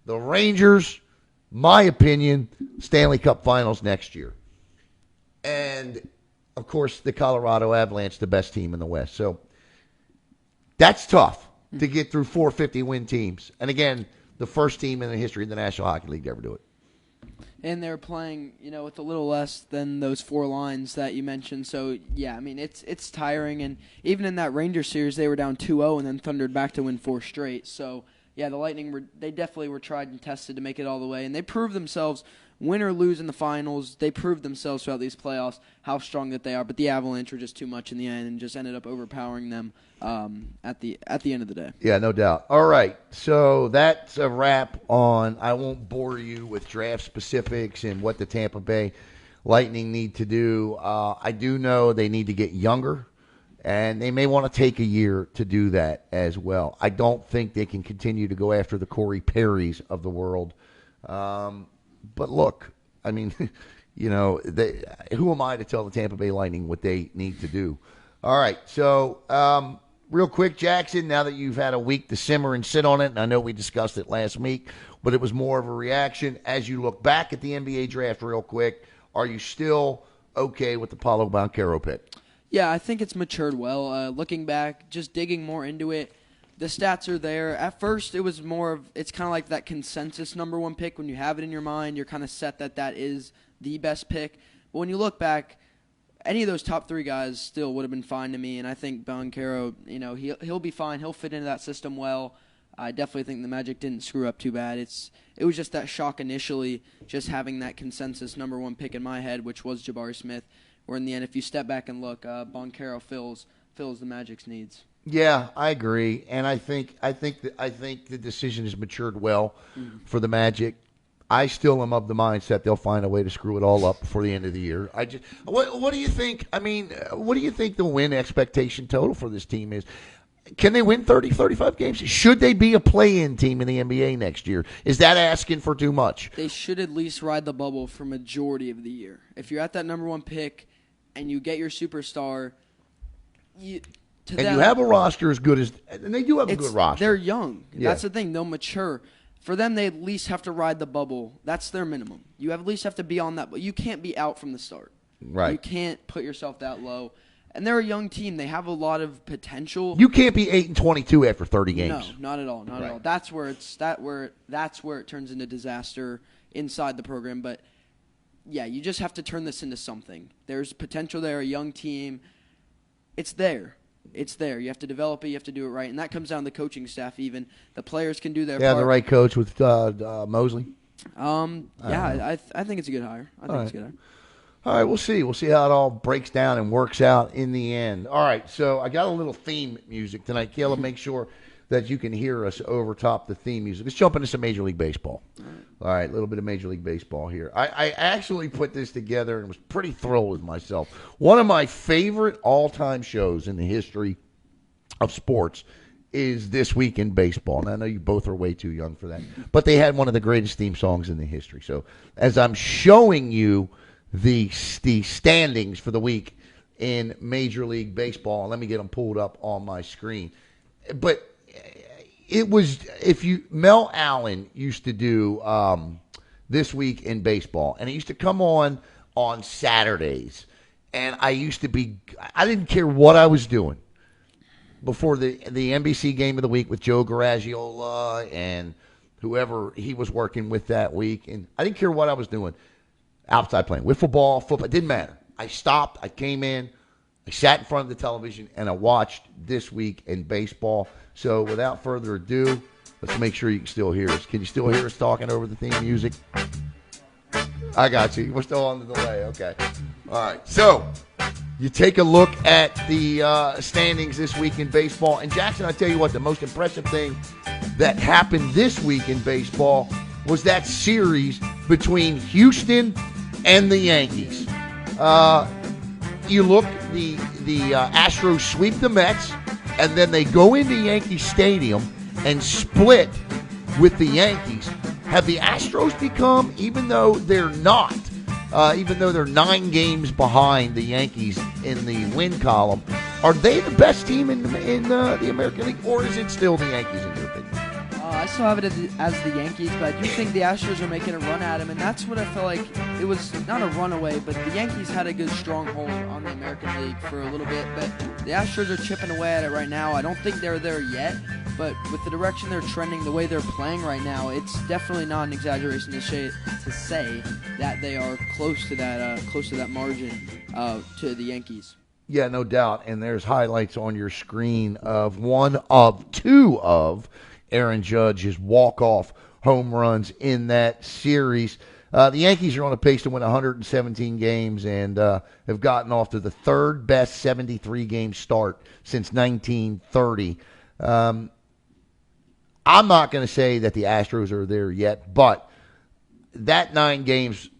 The Rangers, my opinion, Stanley Cup Finals next year. And, of course, the Colorado Avalanche, the best team in the West. So that's tough to get through 4 50-win teams. And, again, the first team in the history of the National Hockey League to ever do it. And they're playing, with a little less than those 4 lines that you mentioned. So, yeah, I mean, it's tiring. And even in that Rangers series, they were down 2-0 and then thundered back to win 4 straight. So, yeah, the Lightning, they definitely were tried and tested to make it all the way. And they proved themselves, win or lose in the finals, they proved themselves throughout these playoffs how strong that they are. But the Avalanche were just too much in the end and just ended up overpowering them at the end of the day. Yeah, no doubt. All right, so that's a wrap on. I won't bore you with draft specifics and what the Tampa Bay Lightning need to do. I do know they need to get younger, and they may want to take a year to do that as well. I don't think they can continue to go after the Corey Perrys of the world. But look, I mean, who am I to tell the Tampa Bay Lightning what they need to do? All right, so real quick, Jackson, now that you've had a week to simmer and sit on it, and I know we discussed it last week, but it was more of a reaction. As you look back at the NBA draft real quick, are you still okay with the Paolo Banchero pick? Yeah, I think it's matured well. Looking back, just digging more into it, the stats are there. At first, it was it's kind of like that consensus number 1 pick. When you have it in your mind, you're kind of set that is the best pick. But when you look back, any of those top 3 guys still would have been fine to me, and I think Banchero, he'll be fine. He'll fit into that system well. I definitely think the Magic didn't screw up too bad. It was just that shock initially, just having that consensus number 1 pick in my head, which was Jabari Smith. Where in the end, if you step back and look, Banchero fills the Magic's needs. Yeah, I agree, and I think the decision has matured well for the Magic. I still am of the mindset they'll find a way to screw it all up before the end of the year. What do you think? I mean, what do you think the win expectation total for this team is? Can they win 30, 35 games? Should they be a play-in team in the NBA next year? Is that asking for too much? They should at least ride the bubble for majority of the year. If you're at that number 1 pick and you get your superstar, you have a roster as good as – and they do have a good roster. They're young. Yeah. That's the thing. They'll mature. For them, they at least have to ride the bubble. That's their minimum. You at least have to be on that. But you can't be out from the start. Right. You can't put yourself that low. And they're a young team. They have a lot of potential. You can't be 8-22 after 30 games. No, not at all. Not at all. That's where it turns into disaster inside the program. But yeah, you just have to turn this into something. There's potential there. A young team. It's there. It's there. You have to develop it. You have to do it right, and that comes down to the coaching staff. Even the players can do their part. The right coach with Mosley. I think it's a good hire. I think it's a good hire. All right, we'll see. We'll see how it all breaks down and works out in the end. All right, so I got a little theme music tonight. Caleb, make sure that you can hear us over top the theme music. Let's jump into some Major League Baseball. All right, a little bit of Major League Baseball here. I actually put this together and was pretty thrilled with myself. One of my favorite all-time shows in the history of sports is This Week in Baseball. And I know you both are way too young for that. But they had one of the greatest theme songs in the history. So as I'm showing you the standings for the week in Major League Baseball. Let me get them pulled up on my screen. But it was, Mel Allen used to do This Week in Baseball, and it used to come on Saturdays. And I didn't care what I was doing before the NBC game of the week with Joe Garagiola and whoever he was working with that week. And I didn't care what I was doing. Outside playing, wiffle ball, football, it didn't matter. I stopped, I came in, I sat in front of the television, and I watched This Week in Baseball. So without further ado, let's make sure you can still hear us. Can you still hear us talking over the theme music? I got you. We're still on the delay. Okay. All right. So you take a look at the standings this week in baseball. And Jackson, I tell you what, the most impressive thing that happened this week in baseball was that series between Houston and the Yankees. You look, the Astros sweep the Mets, and then they go into Yankee Stadium and split with the Yankees. Have the Astros become, even though they're 9 games behind the Yankees in the win column, are they the best team in the American League, or is it still the Yankees in your opinion? I still have it as the Yankees, but I do think the Astros are making a run at them, and that's what I feel like. It was not a runaway, but the Yankees had a good stronghold on the American League for a little bit, but the Astros are chipping away at it right now. I don't think they're there yet, but with the direction they're trending, the way they're playing right now, it's definitely not an exaggeration to say that they are close to that margin to the Yankees. Yeah, no doubt, and there's highlights on your screen of one of two of Aaron Judge's walk-off home runs in that series. The Yankees are on a pace to win 117 games and have gotten off to the third best 73-game start since 1930. I'm not going to say that the Astros are there yet, but that 9 games,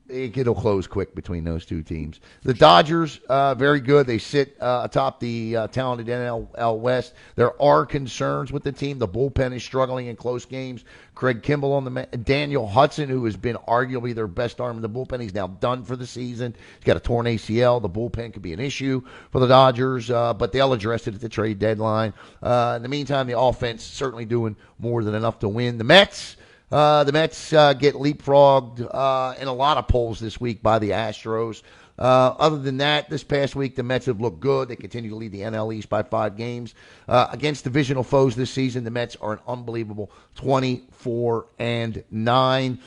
it'll close quick between those two teams. The Dodgers, very good. They sit atop the talented NL West. There are concerns with the team. The bullpen is struggling in close games. Craig Kimbrell on the Daniel Hudson, who has been arguably their best arm in the bullpen. He's now done for the season. He's got a torn ACL. The bullpen could be an issue for the Dodgers, but they'll address it at the trade deadline. In the meantime, the offense certainly doing more than enough to win. The Mets get leapfrogged in a lot of polls this week by the Astros. Other than that, this past week, the Mets have looked good. They continue to lead the NL East by 5 games. Against divisional foes this season, the Mets are an unbelievable 24-9.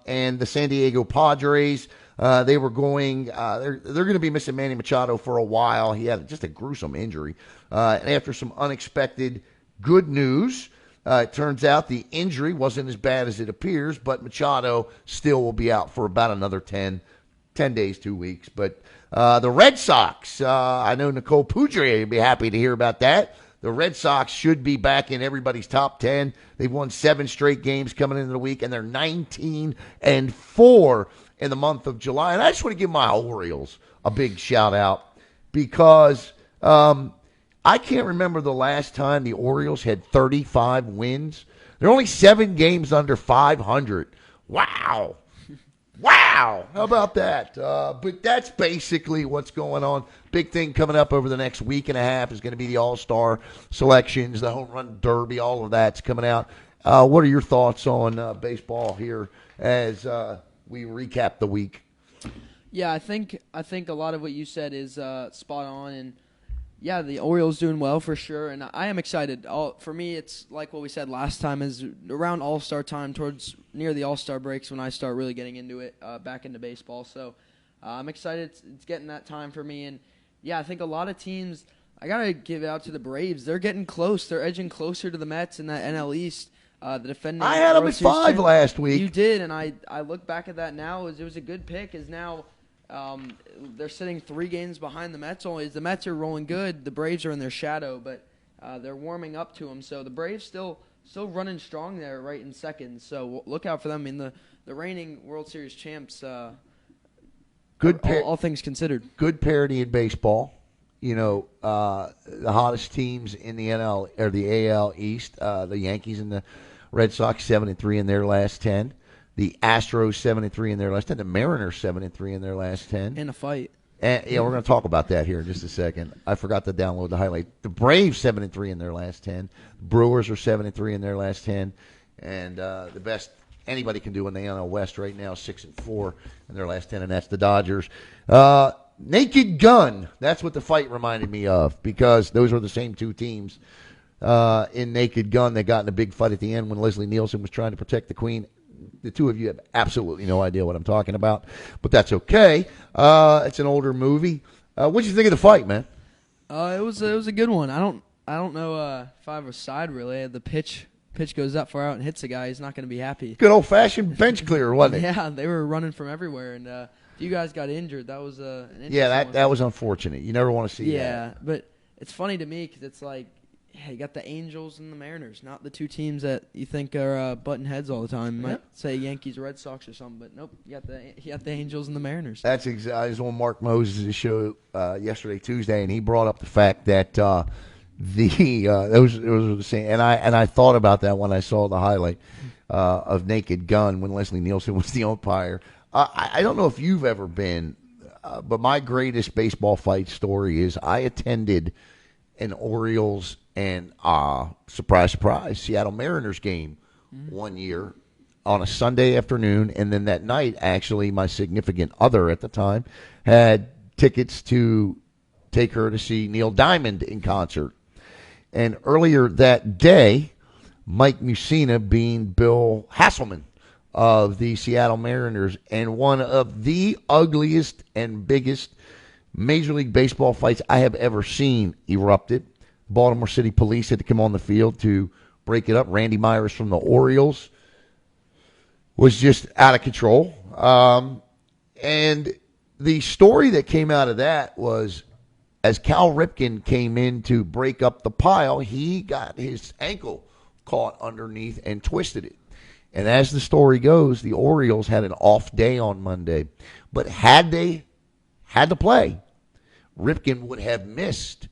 And the San Diego Padres, they're going to be missing Manny Machado for a while. He had just a gruesome injury. And after some unexpected good news, it turns out the injury wasn't as bad as it appears, but Machado still will be out for about another 10 days, 2 weeks. But the Red Sox, I know Nicole Poudrier would be happy to hear about that. The Red Sox should be back in everybody's top 10. They've won 7 straight games coming into the week, and they're 19-4 in the month of July. And I just want to give my Orioles a big shout-out because I can't remember the last time the Orioles had 35 wins. They're only 7 games under 500. Wow. Wow. How about that? But that's basically what's going on. Big thing coming up over the next week and a half is going to be the All-Star selections, the Home Run Derby, all of that's coming out. What are your thoughts on baseball here as we recap the week? Yeah, I think a lot of what you said is spot on, and yeah, the Orioles doing well for sure, and I am excited. For me, it's like what we said last time, is around All-Star time, towards near the All-Star breaks when I start really getting into it, back into baseball. So I'm excited. It's getting that time for me, and yeah, I think a lot of teams. I gotta give it out to the Braves. They're getting close. They're edging closer to the Mets in that NL East. The defending. I had them at 5 last week. You did, and I look back at that now. It was a good pick. Is now. They're sitting 3 games behind the Mets. Only the Mets are rolling good. The Braves are in their shadow, but they're warming up to them. So the Braves still running strong there, right in second. So look out for them. I mean, the reigning World Series champs. All things considered, good parity in baseball. You know, the hottest teams in the NL or the AL East, the Yankees and the Red Sox 7-3 in their last 10. The Astros 7-3 in their last 10. The Mariners 7-3 in their last 10. In a fight. And yeah, we're going to talk about that here in just a second. I forgot to download the highlight. The Braves 7-3 in their last 10. The Brewers are 7-3 in their last 10. And the best anybody can do in the NL West right now, 6-4 in their last 10, and that's the Dodgers. Naked Gun. That's what the fight reminded me of, because those were the same 2 teams in Naked Gun. They got in a big fight at the end when Leslie Nielsen was trying to protect the Queen. The 2 of you have absolutely no idea what I'm talking about, but that's okay. It's an older movie. What did you think of the fight, man? It was a good one. I don't know if I have a side really. The pitch goes that far out and hits a guy, he's not going to be happy. Good old fashioned bench clear, wasn't it? Yeah, they were running from everywhere, and if you guys got injured, that was an interesting one. that was unfortunate. You never want to see that. Yeah, but it's funny to me because it's like, hey, you got the Angels and the Mariners, not the 2 teams that you think are butting heads all the time. You might say Yankees, Red Sox, or something, but nope. You got the Angels and the Mariners. That's exactly. I was on Mark Moses' show yesterday, Tuesday, and he brought up the fact that it was the same. And I thought about that when I saw the highlight of Naked Gun when Leslie Nielsen was the umpire. I don't know if you've ever been, but my greatest baseball fight story is I attended an Orioles and surprise, Seattle Mariners game one year on a Sunday afternoon, and then that night, actually, my significant other at the time had tickets to take her to see Neil Diamond in concert. And earlier that day, Mike Mussina, being Bill Hasselman of the Seattle Mariners, and one of the ugliest and biggest Major League Baseball fights I have ever seen erupted. Baltimore City Police had to come on the field to break it up. Randy Myers from the Orioles was just out of control. And the story that came out of that was, as Cal Ripken came in to break up the pile, he got his ankle caught underneath and twisted it. And as the story goes, the Orioles had an off day on Monday. But had they had to play, Ripken would have missed,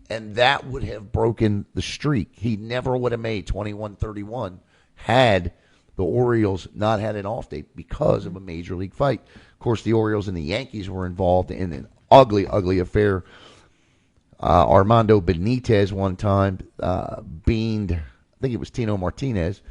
and that would have broken the streak. He never would have made 21-31 had the Orioles not had an off day because of a major league fight. Of course, the Orioles and the Yankees were involved in an ugly, ugly affair. Armando Benitez one time beaned, I think it was Tino Martinez,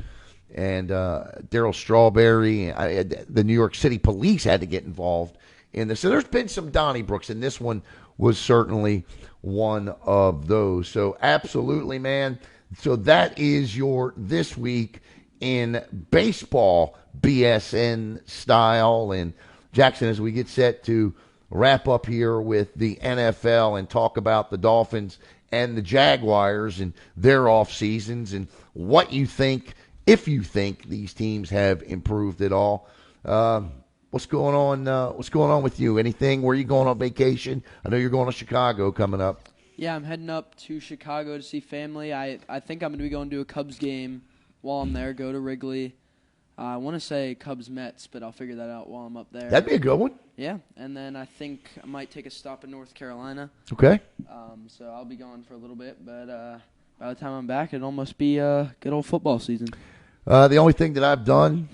and Darryl Strawberry. The New York City Police had to get involved in this. So there's been some Donniebrooks, and this one was certainly one of those. So absolutely, man. So that is your This Week in Baseball BSN style. And Jackson, as we get set to wrap up here with the NFL and talk about the Dolphins and the Jaguars and their off seasons and what you think, if you think these teams have improved at all. What's going on? What's going on with you? Anything? Where are you going on vacation? I know you're going to Chicago coming up. Yeah, I'm heading up to Chicago to see family. I think I'm going to be going to a Cubs game while I'm there. Go to Wrigley. I want to say Cubs-Mets, but I'll figure that out while I'm up there. That'd be a good one. Yeah, and then I think I might take a stop in North Carolina. Okay. So I'll be gone for a little bit, but by the time I'm back, it'll almost be a good old football season. The only thing that I've done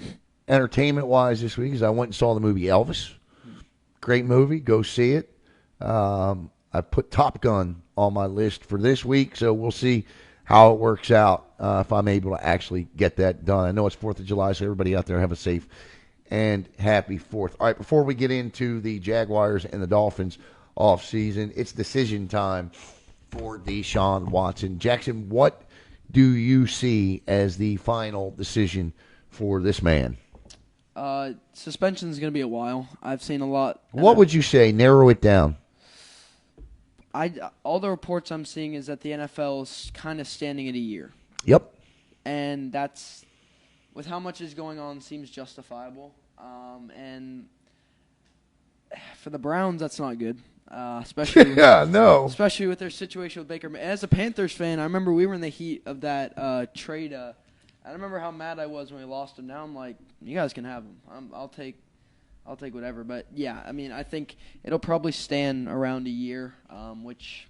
entertainment-wise this week is I went and saw the movie Elvis. Great movie. Go see it. I put Top Gun on my list for this week, so we'll see how it works out if I'm able to actually get that done. I know it's 4th of July, so everybody out there have a safe and happy 4th. All right, before we get into the Jaguars and the Dolphins offseason, it's decision time for Deshaun Watson. Jackson, what do you see as the final decision for this man? Suspension is going to be a while. I've seen a lot. What would you say? Narrow it down. All the reports I'm seeing is that the NFL is kind of standing at a year. Yep. And that's, with how much is going on, seems justifiable. And for the Browns, that's not good. Especially especially with their situation with Baker. As a Panthers fan, I remember we were in the heat of that trade. I remember how mad I was when we lost him. Now I'm like, you guys can have him. I'll take whatever. But yeah, I mean, I think it'll probably stand around a year. Which,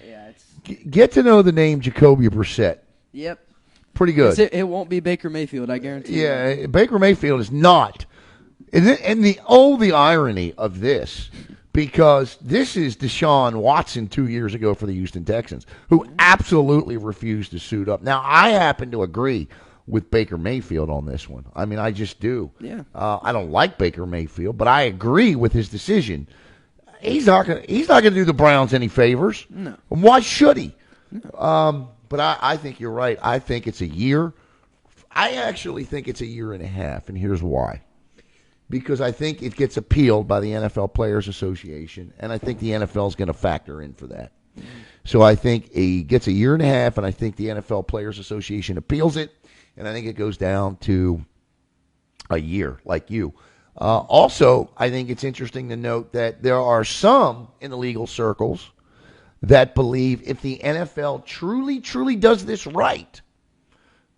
yeah, it's get to know the name Jacoby Brissett. Yep. Pretty good. It won't be Baker Mayfield, I guarantee. Yeah, Baker Mayfield is not. And the irony of this, because this is Deshaun Watson 2 years ago for the Houston Texans, who absolutely refused to suit up. Now, I happen to agree with Baker Mayfield on this one. I mean, I just do. Yeah. I don't like Baker Mayfield, but I agree with his decision. He's not gonna do the Browns any favors. No. Why should he? No. But I think you're right. I think it's a year. I actually think it's a year and a half, and here's why. Because I think it gets appealed by the NFL Players Association, and I think the NFL is going to factor in for that. So I think he gets a year and a half, and I think the NFL Players Association appeals it, and I think it goes down to a year, like you. Also, I think it's interesting to note that there are some in the legal circles that believe if the NFL truly, truly does this right,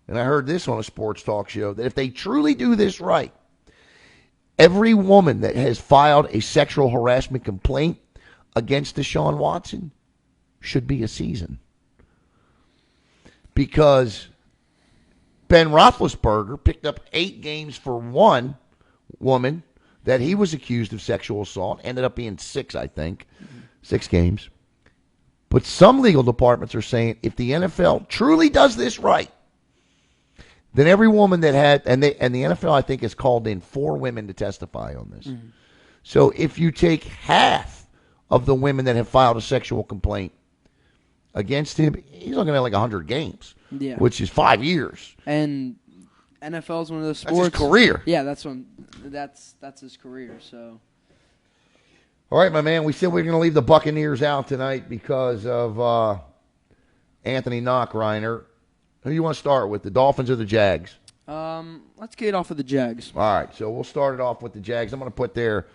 and I heard this on a sports talk show, that if they truly do this right, every woman that has filed a sexual harassment complaint against Deshaun Watson should be a season. Because Ben Roethlisberger picked up 8 games for one woman that he was accused of sexual assault. Ended up being 6, I think. 6 games. But some legal departments are saying if the NFL truly does this right, then every woman that had, and the NFL, I think, has called in 4 women to testify on this. Mm-hmm. So if you take half of the women that have filed a sexual complaint against him, he's looking at like 100 games, which is 5 years. And NFL is one of those sports. That's his career. Yeah, that's his career. So. All right, my man. We said we were going to leave the Buccaneers out tonight because of Anthony Knockreiner. Who do you want to start with, the Dolphins or the Jags? Let's get off with the Jags. All right, so we'll start it off with the Jags. I'm going to put their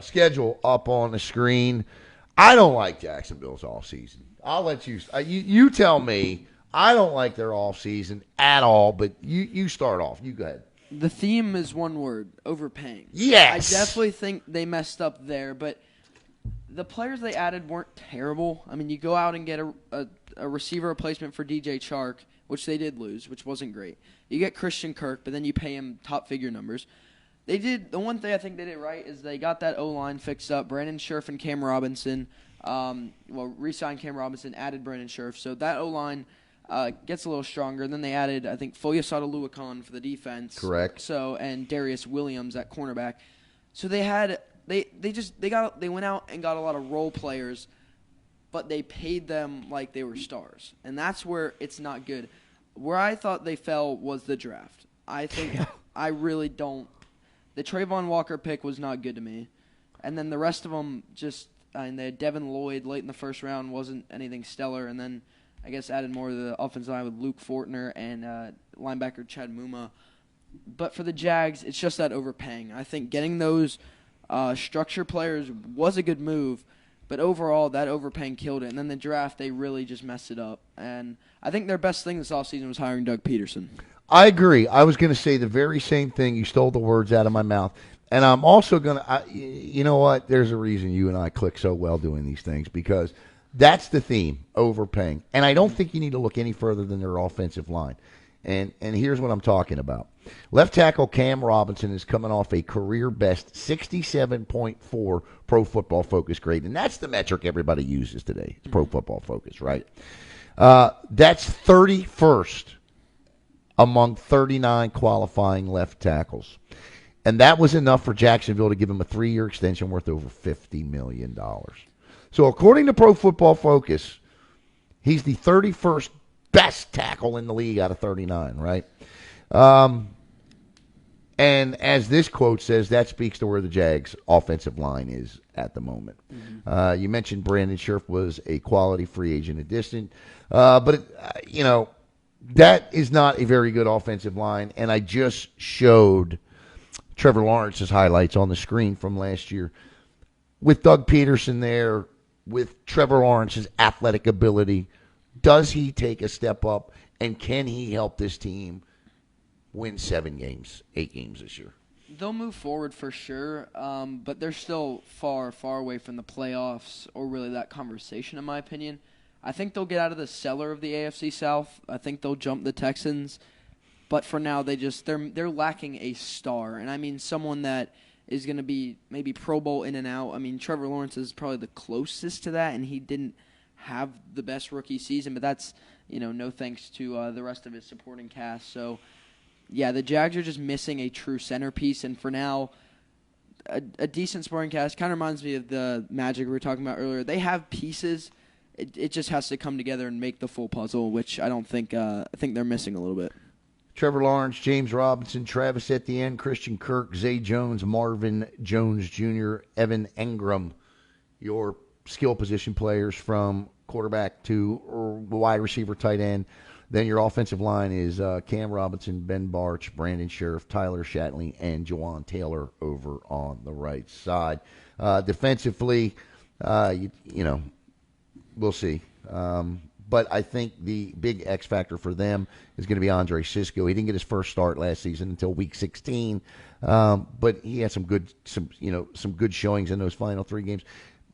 schedule up on the screen. I don't like Jacksonville's offseason. I'll let you. You tell me. I don't like their offseason at all. But you start off. You go ahead. The theme is one word: overpaying. Yes, I definitely think they messed up there, but the players they added weren't terrible. I mean, you go out and get a receiver replacement for DJ Chark, which they did lose, which wasn't great. You get Christian Kirk, but then you pay him top figure numbers. The one thing I think they did right is they got that O-line fixed up. Brandon Scherf and Cam Robinson, re-signed Cam Robinson, added Brandon Scherf. So that O-line gets a little stronger. And then they added, I think, Foyesade Oluokun for the defense. Correct. So, and Darius Williams at cornerback. So they had they went out and got a lot of role players, but they paid them like they were stars. And that's where it's not good. Where I thought they fell was the draft. I think I really don't. The Trayvon Walker pick was not good to me. And then the rest of them just and they had Devin Lloyd late in the first round wasn't anything stellar. And then I guess added more to the offensive line with Luke Fortner and linebacker Chad Muma. But for the Jags, it's just that overpaying. I think getting those structure players was a good move. But overall, that overpaying killed it. And then the draft, they really just messed it up. And I think their best thing this offseason was hiring Doug Peterson. I agree. I was going to say the very same thing. You stole the words out of my mouth. And I'm also going to, you know what? There's a reason you and I click so well doing these things because that's the theme, overpaying. And I don't think you need to look any further than their offensive line. And here's what I'm talking about. Left tackle Cam Robinson is coming off a career-best 67.4 Pro Football Focus grade. And that's the metric everybody uses today. It's Pro Football Focus, right? That's 31st among 39 qualifying left tackles. And that was enough for Jacksonville to give him a 3-year extension worth over $50 million. So according to Pro Football Focus, he's the 31st best tackle in the league out of 39, right? And as this quote says, that speaks to where the Jags' offensive line is at the moment. Mm-hmm. You mentioned Brandon Scherf was a quality free agent addition. But that is not a very good offensive line. And I just showed Trevor Lawrence's highlights on the screen from last year. With Doug Peterson there, with Trevor Lawrence's athletic ability, does he take a step up, and can he help this team win 8 games this year? They'll move forward for sure, but they're still far, far away from the playoffs or really that conversation, in my opinion. I think they'll get out of the cellar of the AFC South. I think they'll jump the Texans, but for now they're lacking a star, and I mean someone that is going to be maybe Pro Bowl in and out. I mean, Trevor Lawrence is probably the closest to that, and he didn't have the best rookie season, but that's, no thanks to the rest of his supporting cast. So, yeah, the Jags are just missing a true centerpiece, and for now, a decent supporting cast kind of reminds me of the Magic we were talking about earlier. They have pieces. It just has to come together and make the full puzzle, which I don't think I think they're missing a little bit. Trevor Lawrence, James Robinson, Travis Etienne, Christian Kirk, Zay Jones, Marvin Jones Jr., Evan Engram, your skill position players from quarterback to wide receiver, tight end. Then your offensive line is Cam Robinson, Ben Barch, Brandon Scherf, Tyler Shatley, and Jawan Taylor over on the right side. Defensively, we'll see. But I think the big X factor for them is going to be Andre Sisco. He didn't get his first start last season until week 16, but he had some good showings in those final 3 games.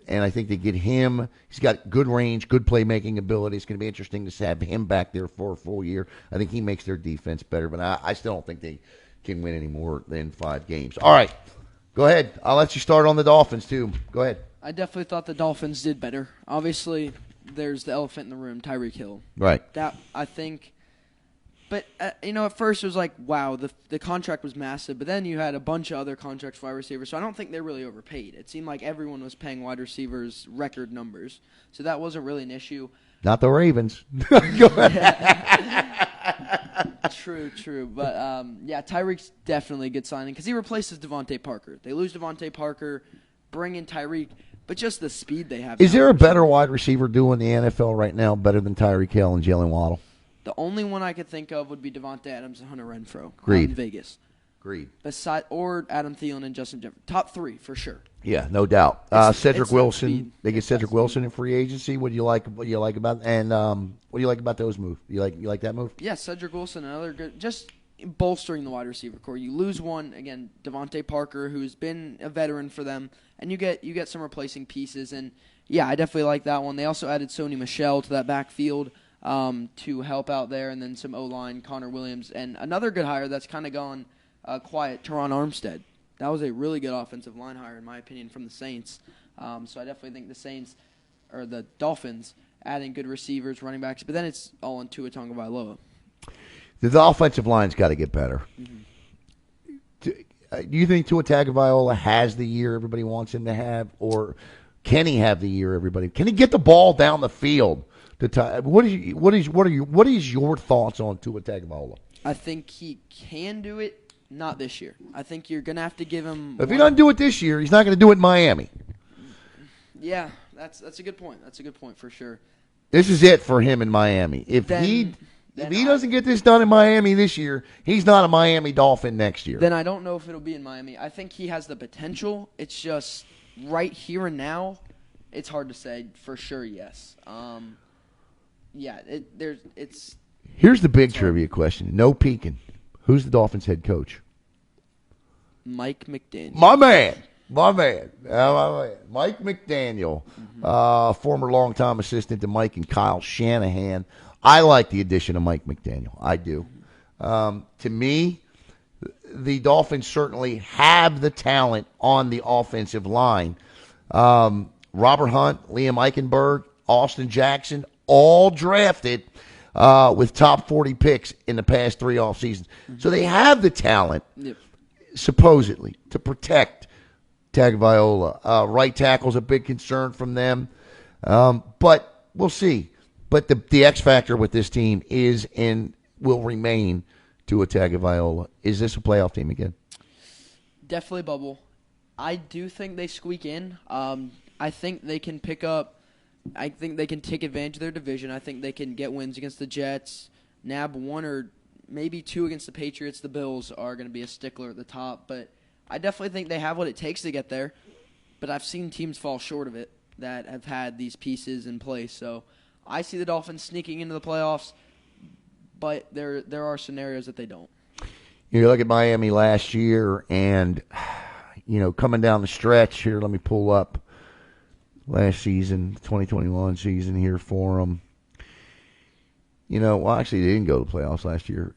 And I think they get him. He's got good range, good playmaking ability. It's going to be interesting to have him back there for a full year. I think he makes their defense better, but I still don't think they can win any more than 5 games. All right, go ahead. I'll let you start on the Dolphins too. Go ahead. I definitely thought the Dolphins did better. Obviously, there's the elephant in the room, Tyreek Hill. Right. That, I think. But, at first it was like, wow, the contract was massive. But then you had a bunch of other contracts for wide receivers. So I don't think they really overpaid. It seemed like everyone was paying wide receivers record numbers. So that wasn't really an issue. Not the Ravens. Go ahead. True. But, Tyreek's definitely a good signing because he replaces Devontae Parker. They lose Devontae Parker, bring in Tyreek. But just the speed they have. Is there a better wide receiver duo in the NFL right now, better than Tyreek Hill and Jalen Waddle? The only one I could think of would be Devontae Adams and Hunter Renfrow. Agreed. In Vegas. Agreed. Or Adam Thielen and Justin Jefferson. Top 3 for sure. Yeah, no doubt. Cedric Wilson. Speed. They get Cedric Wilson in free agency. What do you like about those moves? You like that move? Yeah, Cedric Wilson, another good. Just bolstering the wide receiver core. You lose one again, Devontae Parker, who's been a veteran for them, and you get some replacing pieces. And yeah, I definitely like that one. They also added Sony Michel to that backfield to help out there, and then some O-line, Connor Williams, and another good hire that's kind of gone quiet, Teron Armstead. That was a really good offensive line hire, in my opinion, from the Saints. So I definitely think the Dolphins, adding good receivers, running backs, but then it's all on Tua Tagovailoa. The offensive line's got to get better. Mm-hmm. Do you think Tua Tagovailoa has the year everybody wants him to have, or can he have the year everybody? Can he get the ball down the field? What is your thoughts on Tua Tagovailoa? I think he can do it, not this year. I think you're going to have to give him. If he doesn't do it this year, he's not going to do it in Miami. Yeah, that's a good point. That's a good point for sure. This is it for him in Miami. If he doesn't get this done in Miami this year, he's not a Miami Dolphin next year. Then I don't know if it'll be in Miami. I think he has the potential. It's just right here and now, it's hard to say for sure. Yes. Here's the big trivia question. No peeking. Who's the Dolphins' head coach? Mike McDaniel. My man. Mike McDaniel, former longtime assistant to Mike and Kyle Shanahan. I like the addition of Mike McDaniel. I do. To me, the Dolphins certainly have the talent on the offensive line. Robert Hunt, Liam Eichenberg, Austin Jackson, all drafted with top 40 picks in the past 3 off seasons. So they have the talent, supposedly, to protect Tagovailoa. Right tackle's a big concern from them, but we'll see. But the X factor with this team is and will remain Tua Tagovailoa. Is this a playoff team again? Definitely bubble. I do think they squeak in. I think they can pick up. I think they can take advantage of their division. I think they can get wins against the Jets, nab 1 or maybe 2 against the Patriots. The Bills are going to be a stickler at the top, but I definitely think they have what it takes to get there. But I've seen teams fall short of it that have had these pieces in place. So I see the Dolphins sneaking into the playoffs, but there are scenarios that they don't. You look at Miami last year, and coming down the stretch here. Let me pull up last season, 2021 season here for them. Well, actually, they didn't go to the playoffs last year.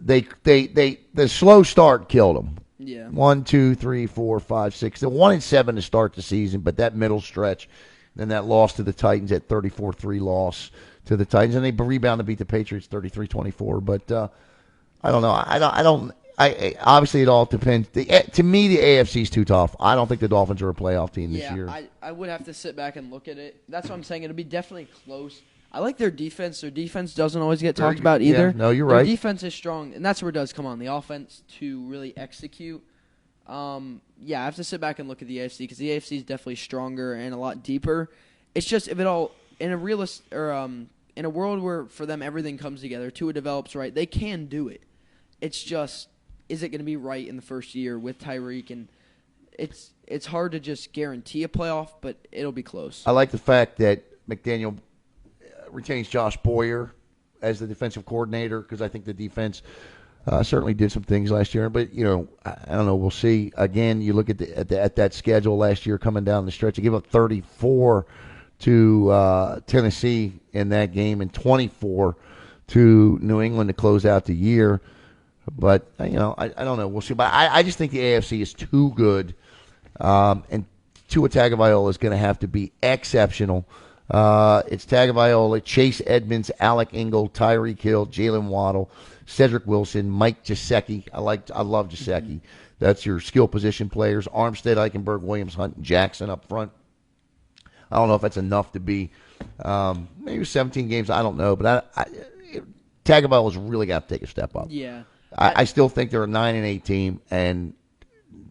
The slow start killed them. Yeah. 1, 2, 3, 4, 5, 6. They're 1-7 to start the season, but that middle stretch, then that loss to the Titans, that 34-3 loss to the Titans, and they rebound to beat the Patriots 33-24. But I don't know. I don't. Obviously, it all depends. To me, the AFC is too tough. I don't think the Dolphins are a playoff team this year. I would have to sit back and look at it. That's what I'm saying. It'll be definitely close. I like their defense. Their defense doesn't always get talked about either. Yeah, no, you're right. Their defense is strong, and that's where it does come on. The offense to really execute. I have to sit back and look at the AFC because the AFC is definitely stronger and a lot deeper. It's just if it all in a realist or in a world where for them everything comes together, Tua develops right, they can do it. It's just, is it going to be right in the first year with Tyreek? And it's hard to just guarantee a playoff, but it'll be close. I like the fact that McDaniel retains Josh Boyer as the defensive coordinator because I think the defense certainly did some things last year. But, I don't know. We'll see. Again, you look at that schedule last year coming down the stretch. They give up 34 to Tennessee in that game and 24 to New England to close out the year. But, I don't know. We'll see. But I just think the AFC is too good. And Tua Tagovailoa is going to have to be exceptional. It's Tagovailoa, Chase Edmonds, Alec Ingold, Tyreek Hill, Jalen Waddle, Cedric Wilson, Mike Gesicki. I love Gesicki. That's your skill position players. Armstead, Eichenberg, Williams, Hunt, and Jackson up front. I don't know if that's enough to be maybe 17 games. I don't know. But Tagovailoa's really got to take a step up. Yeah. I still think they're a 9-8 team, and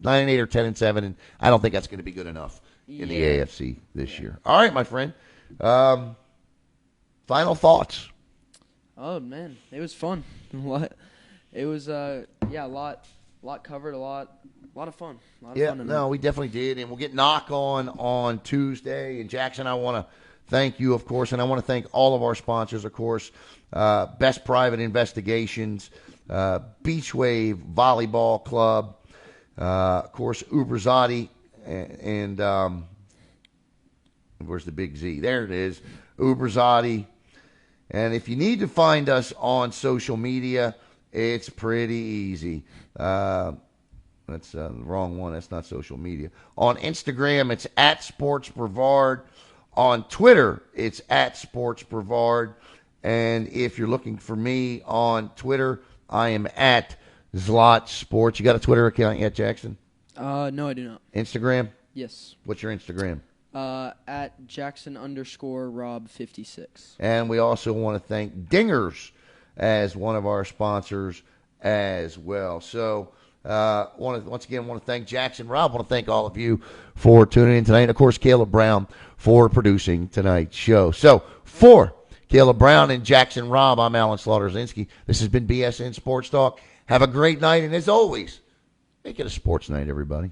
9-8 or 10-7, and I don't think that's going to be good enough in the AFC this year. All right, my friend. Final thoughts. Oh man, it was fun. It was a lot covered, a lot of fun. We definitely did, and we'll get Knock on Tuesday. And Jackson, I want to thank you, of course, and I want to thank all of our sponsors, of course. Best Private Investigations, Beach Wave Volleyball Club, of course, Ubrzati, and where's the big Z? There it is, Ubrzati. And if you need to find us on social media, it's pretty easy. That's the wrong one. That's not social media. On Instagram, it's @SportsBrevard. On Twitter, it's @SportsBrevard. And if you're looking for me on Twitter, I am @ZlotSports. You got a Twitter account yet, Jackson? No, I do not. Instagram? Yes. What's your Instagram? @Jackson_Robb56. And we also want to thank Dingers as one of our sponsors as well. So, once again, want to thank Jackson, Robb. Want to thank all of you for tuning in tonight. And, of course, Caleb Brown for producing tonight's show. So, for Caleb Brown and Jackson Robb, I'm Alan Zlotorzynski. This has been BSN Sports Talk. Have a great night, and as always, make it a sports night, everybody.